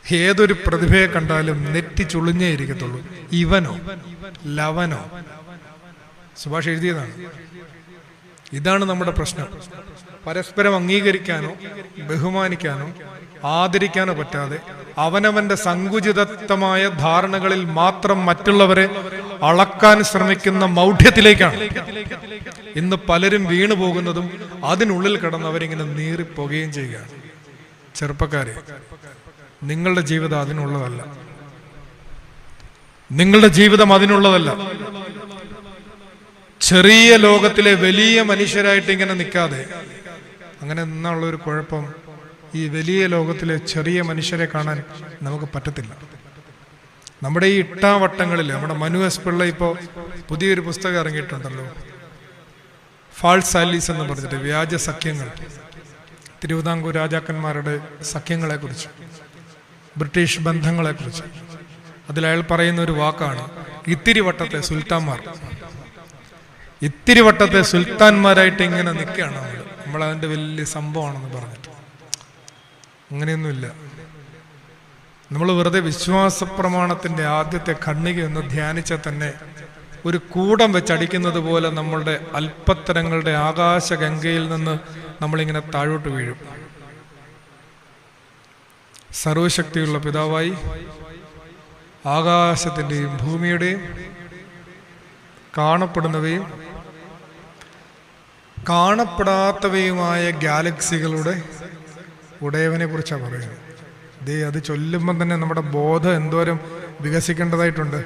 ഏതൊരു പ്രതിഭയെ കണ്ടാലും നെറ്റി ചുളിഞ്ഞേ ഇരിക്കത്തുള്ളൂ. ഇവനോ ലവനോ, സുഭാഷ് എഴുതിയതാണ്. ഇതാണ് നമ്മുടെ പ്രശ്നം. പരസ്പരം അംഗീകരിക്കാനോ ബഹുമാനിക്കാനോ ആദരിക്കാനോ പറ്റാതെ അവനവന്റെ സങ്കുചിതമായ ധാരണകളിൽ മാത്രം മറ്റുള്ളവരെ അളക്കാൻ ശ്രമിക്കുന്ന മൗഢ്യത്തിലേക്കാണ് ഇന്ന് പലരും വീണു പോകുന്നതും അതിനുള്ളിൽ കിടന്ന് അവരിങ്ങനെ നീറിപ്പോകുകയും ചെയ്യുകയാണ്. ചെറുപ്പക്കാരെ, നിങ്ങളുടെ ജീവിതം അതിനുള്ളതല്ല. നിങ്ങളുടെ ജീവിതം അതിനുള്ളതല്ല. ചെറിയ ലോകത്തിലെ വലിയ മനുഷ്യരായിട്ട് ഇങ്ങനെ നിൽക്കാതെ, അങ്ങനെ നിന്നുള്ളൊരു കുഴപ്പം, ഈ വലിയ ലോകത്തിലെ ചെറിയ മനുഷ്യരെ കാണാൻ നമുക്ക് പറ്റത്തില്ല. നമ്മുടെ ഈ ഇട്ടാവട്ടങ്ങളിൽ നമ്മുടെ മനു എസ് പിള്ള ഇപ്പോൾ പുതിയൊരു പുസ്തകം ഇറങ്ങിയിട്ടുണ്ടല്ലോ, ഫാൾസ് ആലീസ് എന്ന് പറഞ്ഞിട്ട്, വ്യാജ സഖ്യങ്ങൾ, തിരുവിതാംകൂർ രാജാക്കന്മാരുടെ സഖ്യങ്ങളെക്കുറിച്ച്, ബ്രിട്ടീഷ് ബന്ധങ്ങളെക്കുറിച്ച്. അതിലയാൾ പറയുന്ന ഒരു വാക്കാണ് ഇത്തിരി വട്ടത്തെ സുൽത്താൻമാർ. ഇത്തിരി വട്ടത്തെ സുൽത്താൻമാരായിട്ട് ഇങ്ങനെ നിൽക്കുകയാണ് നമ്മളതിൻ്റെ വലിയ സംഭവമാണെന്ന് പറഞ്ഞിട്ട്. അങ്ങനെയൊന്നുമില്ല. നമ്മൾ വെറുതെ വിശ്വാസ പ്രമാണത്തിൻ്റെ ആദ്യത്തെ ഖണ്ഡിക ഒന്ന് ധ്യാനിച്ചാൽ തന്നെ ഒരു കൂടം വെച്ചടിക്കുന്നത് പോലെ നമ്മളുടെ അല്പത്തരങ്ങളുടെ ആകാശഗംഗയിൽ നിന്ന് നമ്മളിങ്ങനെ താഴോട്ട് വീഴും. സർവശക്തിയുള്ള പിതാവായി ആകാശത്തിൻ്റെയും ഭൂമിയുടെയും കാണപ്പെടുന്നവയും കാണപ്പെടാത്തവയുമായ ഗാലക്സികളുടെ ഉടയവനെ കുറിച്ചാണ് പറയുന്നത്. അത് ചൊല്ലുമ്പം തന്നെ നമ്മുടെ ബോധം എന്തോരം വികസിക്കേണ്ടതായിട്ടുണ്ട്.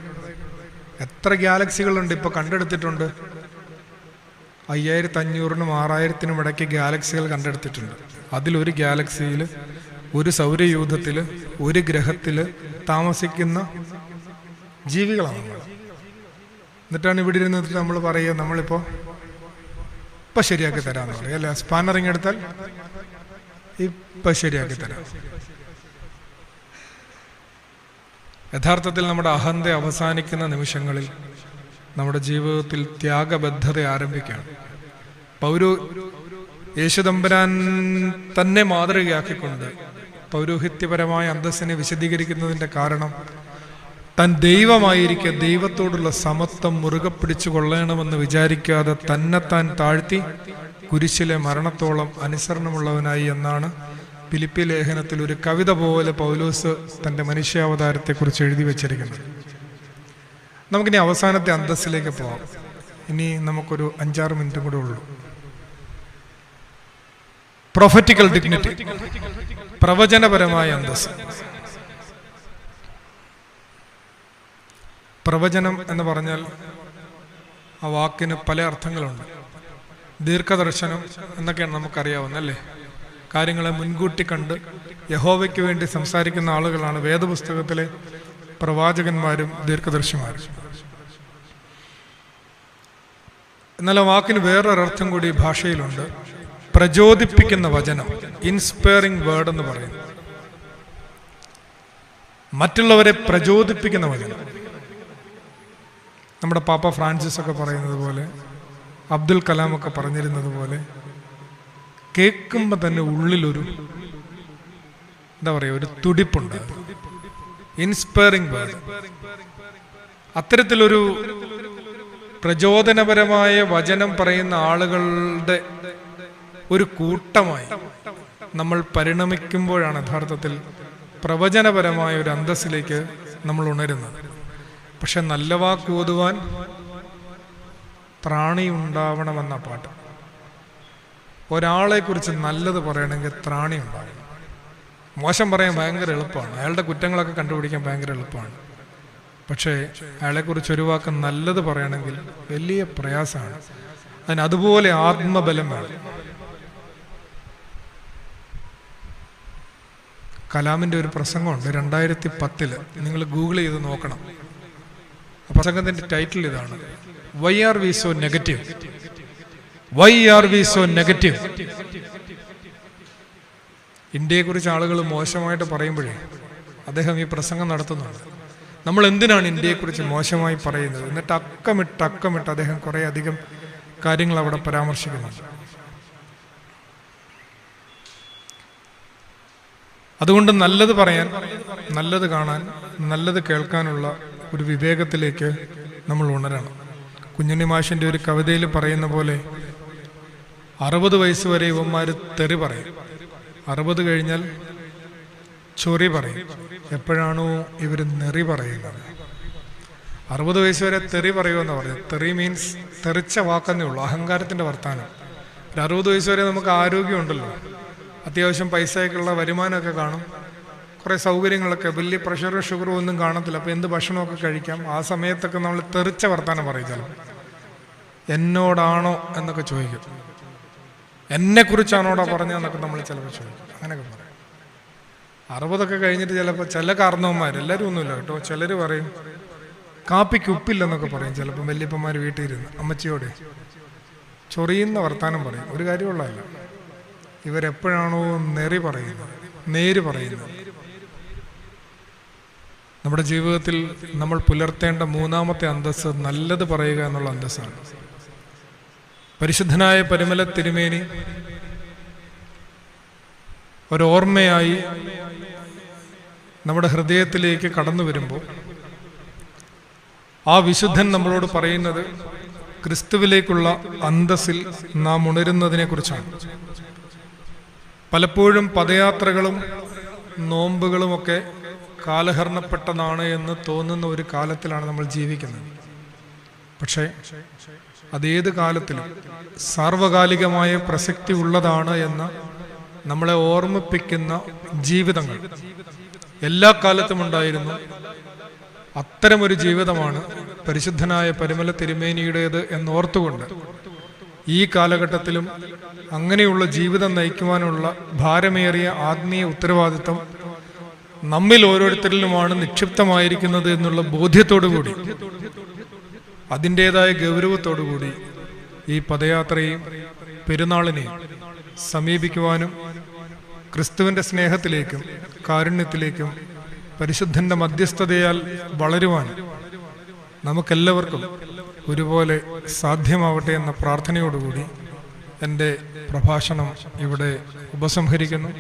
എത്ര ഗാലക്സികളുണ്ട് ഇപ്പോൾ കണ്ടെടുത്തിട്ടുണ്ട്? 5500-നും 6000-നും ഇടയ്ക്ക് ഗാലക്സികൾ കണ്ടെടുത്തിട്ടുണ്ട്. അതിലൊരു ഗാലക്സിയിൽ, ഒരു സൗരയൂഥത്തിൽ, ഒരു ഗ്രഹത്തിൽ താമസിക്കുന്ന ജീവികളാണ് നമ്മൾ. എന്നിട്ടാണ് ഇവിടെ ഇരുന്നിട്ട് നമ്മൾ പറയുക, നമ്മളിപ്പോൾ ഇപ്പം ശരിയാക്കി തരാമെന്ന് പറയും അല്ലേ? സ്പാനറിങ് എടുത്താൽ ഇപ്പം ശരിയാക്കി തരാം. യഥാർത്ഥത്തിൽ നമ്മുടെ അഹന്ത അവസാനിക്കുന്ന നിമിഷങ്ങളിൽ നമ്മുടെ ജീവിതത്തിൽ ത്യാഗബദ്ധത ആരംഭിക്കുകയാണ്. യേശുദമ്പുരാൻ തന്നെ മാതൃകയാക്കിക്കൊണ്ട് പൗരോഹിത്യപരമായ അന്തസ്സിനെ വിശദീകരിക്കുന്നതിൻ്റെ കാരണം, താൻ ദൈവമായിരിക്കെ ദൈവത്തോടുള്ള സമത്വം മുറുകെ പിടിച്ചു കൊള്ളണമെന്ന് വിചാരിക്കാതെ തന്നെത്താൻ താഴ്ത്തി കുരിശിലെ മരണത്തോളം അനുസരണമുള്ളവനായി എന്നാണ് ഫിലിപ്പി ലേഖനത്തിൽ ഒരു കവിത പോലെ പൗലോസ് തൻ്റെ മനുഷ്യാവതാരത്തെക്കുറിച്ച് എഴുതി വച്ചിരിക്കുന്നത്. നമുക്കിനി അവസാനത്തെ അന്തസ്സിലേക്ക് പോവാം. ഇനി നമുക്കൊരു 5-6 മിനിറ്റ് കൂടെ ഉള്ളൂ. പ്രൊഫറ്റിക്കൽ ഡിഗ്നിറ്റി, പ്രവചനപരമായ അന്തസ്സ്. പ്രവചനം എന്ന് പറഞ്ഞാൽ ആ വാക്കിന് പല അർത്ഥങ്ങളുണ്ട്. ദീർഘദർശനം എന്നൊക്കെയാണ് നമുക്കറിയാവുന്നത് അല്ലേ? കാര്യങ്ങളെ മുൻകൂട്ടി കണ്ട് യഹോവയ്ക്ക് വേണ്ടി സംസാരിക്കുന്ന ആളുകളാണ് വേദപുസ്തകത്തിലെ പ്രവാചകന്മാരും ദീർഘദർശിമാരും. എന്നാൽ ആ വാക്കിന് വേറൊരർത്ഥം കൂടി ഭാഷയിലുണ്ട്. പ്രചോദിപ്പിക്കുന്ന വചനം, ഇൻസ്പയറിംഗ് വേർഡ് എന്ന് പറയുന്നു. മറ്റുള്ളവരെ പ്രചോദിപ്പിക്കുന്ന വചനം. നമ്മുടെ പാപ്പ ഫ്രാൻസിസ് ഒക്കെ പറയുന്നത് പോലെ, അബ്ദുൽ കലാം ഒക്കെ പറഞ്ഞിരുന്നത് പോലെ, കേൾക്കുമ്പോൾ തന്നെ ഉള്ളിലൊരു ഒരു തുടിപ്പുണ്ട്. Inspiring word. അത്തരത്തിലൊരു പ്രചോദനപരമായ വചനം പറയുന്ന ആളുകളുടെ ഒരു കൂട്ടമായി നമ്മൾ പരിണമിക്കുമ്പോഴാണ് യഥാർത്ഥത്തിൽ പ്രവചനപരമായ ഒരു അന്തസ്സിലേക്ക് നമ്മൾ ഉണരുന്നത്. പക്ഷെ നല്ല വാക്ക് ഓതുവാൻ പ്രാണി ഉണ്ടാവണമെന്ന പാട്ട്. ഒരാളെക്കുറിച്ച് നല്ലത് പറയണമെങ്കിൽ ത്രാണി ഉണ്ടാകും. മോശം പറയാൻ ഭയങ്കര എളുപ്പമാണ്, അയാളുടെ കുറ്റങ്ങളൊക്കെ കണ്ടുപിടിക്കാൻ ഭയങ്കര എളുപ്പമാണ്. പക്ഷേ അയാളെക്കുറിച്ച് ഒരു വാക്ക് നല്ലത് പറയണമെങ്കിൽ വലിയ പ്രയാസമാണ്. അതിന് അതുപോലെ ആത്മബലം വേണം. കലാമിൻ്റെ ഒരു പ്രസംഗമുണ്ട് 2010, നിങ്ങൾ ഗൂഗിൾ ചെയ്ത് നോക്കണം. ആ പ്രസംഗത്തിൻ്റെ ടൈറ്റിൽ ഇതാണ്: why are we so negative, why are we so negative. ഇന്ത്യയെക്കുറിച്ച് ആളുകൾ മോശമായിട്ട് പറയുമ്പോഴേ അദ്ദേഹം ഈ പ്രസംഗം നടത്തുന്നുണ്ട്. നമ്മൾ എന്തിനാണ് ഇന്ത്യയെക്കുറിച്ച് മോശമായി പറയുന്നത്? എന്നിട്ട് അക്കമിട്ട് അദ്ദേഹം കുറേ അധികം കാര്യങ്ങൾ അവിടെ പരാമർശിക്കുന്നുണ്ട്. അതുകൊണ്ട് നല്ലത് പറയാൻ, നല്ലത് കാണാൻ, നല്ലത് കേൾക്കാനുള്ള ഒരു വിവേകത്തിലേക്ക് നമ്മൾ ഉണരണം. കുഞ്ഞുണ്ണി മാഷിൻ്റെ ഒരു കവിതയിൽ പറയുന്ന പോലെ 60 വയസ്സ് വരെ ഇവന്മാർ തെറി പറയും, 60 കഴിഞ്ഞാൽ ചൊറി പറയും. എപ്പോഴാണോ ഇവർ നെറി പറയുന്നത്? 60 വയസ്സ് വരെ തെറി പറയുമെന്ന് പറയും. തെറി മീൻസ് തെറിച്ച വാക്കെന്നേ ഉള്ളൂ, അഹങ്കാരത്തിൻ്റെ വർത്താനം. ഒരു 60 വയസ്സ് വരെ നമുക്ക് ആരോഗ്യമുണ്ടല്ലോ, അത്യാവശ്യം പൈസയൊക്കെയുള്ള വരുമാനമൊക്കെ കാണും, കുറേ സൗകര്യങ്ങളൊക്കെ, വലിയ പ്രഷറും ഷുഗറും ഒന്നും കാണത്തില്ല. അപ്പോൾ എന്ത് ഭക്ഷണമൊക്കെ കഴിക്കാം. ആ സമയത്തൊക്കെ നമ്മൾ തെറിച്ച വർത്താനം പറയും. ചിലപ്പോൾ എന്നോടാണോ എന്നൊക്കെ ചോദിക്കും, എന്നെക്കുറിച്ചാണോടാ പറഞ്ഞതെന്നൊക്കെ നമ്മൾ ചിലപ്പോൾ ചോദിക്കും. അങ്ങനെയൊക്കെ പറയും. 60 കഴിഞ്ഞിട്ട് ചിലപ്പോൾ ചില കാരണവന്മാർ, എല്ലാവരും ഒന്നുമില്ല കേട്ടോ, ചിലർ പറയും കാപ്പിക്ക് ഉപ്പില്ലെന്നൊക്കെ പറയും. ചിലപ്പോൾ വല്യപ്പന്മാർ വീട്ടിൽ ഇരുന്ന് അമ്മച്ചിയോടെ ചൊറിയുന്ന വർത്താനം പറയും. ഒരു കാര്യമുള്ളതല്ല, ഇവരെപ്പോഴാണോ നേര് പറയുന്നത്. നമ്മുടെ ജീവിതത്തിൽ നമ്മൾ പുലർത്തേണ്ട മൂന്നാമത്തെ അന്തസ്സ് നല്ലത് പറയുക എന്നുള്ള അന്തസ്സാണ്. പരിശുദ്ധനായ പരിമല തിരുമേനി ഒരോർമ്മയായി നമ്മുടെ ഹൃദയത്തിലേക്ക് കടന്നു വരുമ്പോൾ ആ വിശുദ്ധൻ നമ്മളോട് പറയുന്നത് ക്രിസ്തുവിലേക്കുള്ള അന്തസ്സിൽ നാം ഉണരുന്നതിനെ കുറിച്ചാണ്. പലപ്പോഴും പദയാത്രകളും നോമ്പുകളുമൊക്കെ കാലഹരണപ്പെട്ടതാണ് എന്ന് തോന്നുന്ന ഒരു കാലത്തിലാണ് നമ്മൾ ജീവിക്കുന്നത്. പക്ഷേ അതേത് കാലത്തിലും സാർവകാലികമായ പ്രസക്തി ഉള്ളതാണ് എന്ന് നമ്മളെ ഓർമ്മിപ്പിക്കുന്ന ജീവിതങ്ങൾ എല്ലാ കാലത്തും ഉണ്ടായിരുന്നു. അത്തരമൊരു ജീവിതമാണ് പരിശുദ്ധനായ പരിമല തിരുമേനിയുടേത് എന്നോർത്തുകൊണ്ട് ഈ കാലഘട്ടത്തിലും അങ്ങനെയുള്ള ജീവിതം നയിക്കുവാനുള്ള ഭാരമേറിയ ആത്മീയ ഉത്തരവാദിത്വം നമ്മിൽ ഓരോരുത്തരിലുമാണ് നിക്ഷിപ്തമായിരിക്കുന്നത് എന്നുള്ള ബോധ്യത്തോടുകൂടി, അതിൻ്റെതായ ഗൗരവത്തോടുകൂടി ഈ പദയാത്രയും പെരുന്നാളിനെയും സമീപിക്കുവാനും ക്രിസ്തുവിൻ്റെ സ്നേഹത്തിലേക്കും കാരുണ്യത്തിലേക്കും പരിശുദ്ധൻ്റെ മധ്യസ്ഥതയാൽ വളരുവാനും നമുക്കെല്ലാവർക്കും ഒരുപോലെ സാധ്യമാവട്ടെ എന്ന പ്രാർത്ഥനയോടുകൂടി എൻ്റെ പ്രഭാഷണം ഇവിടെ ഉപസംഹരിക്കുന്നു.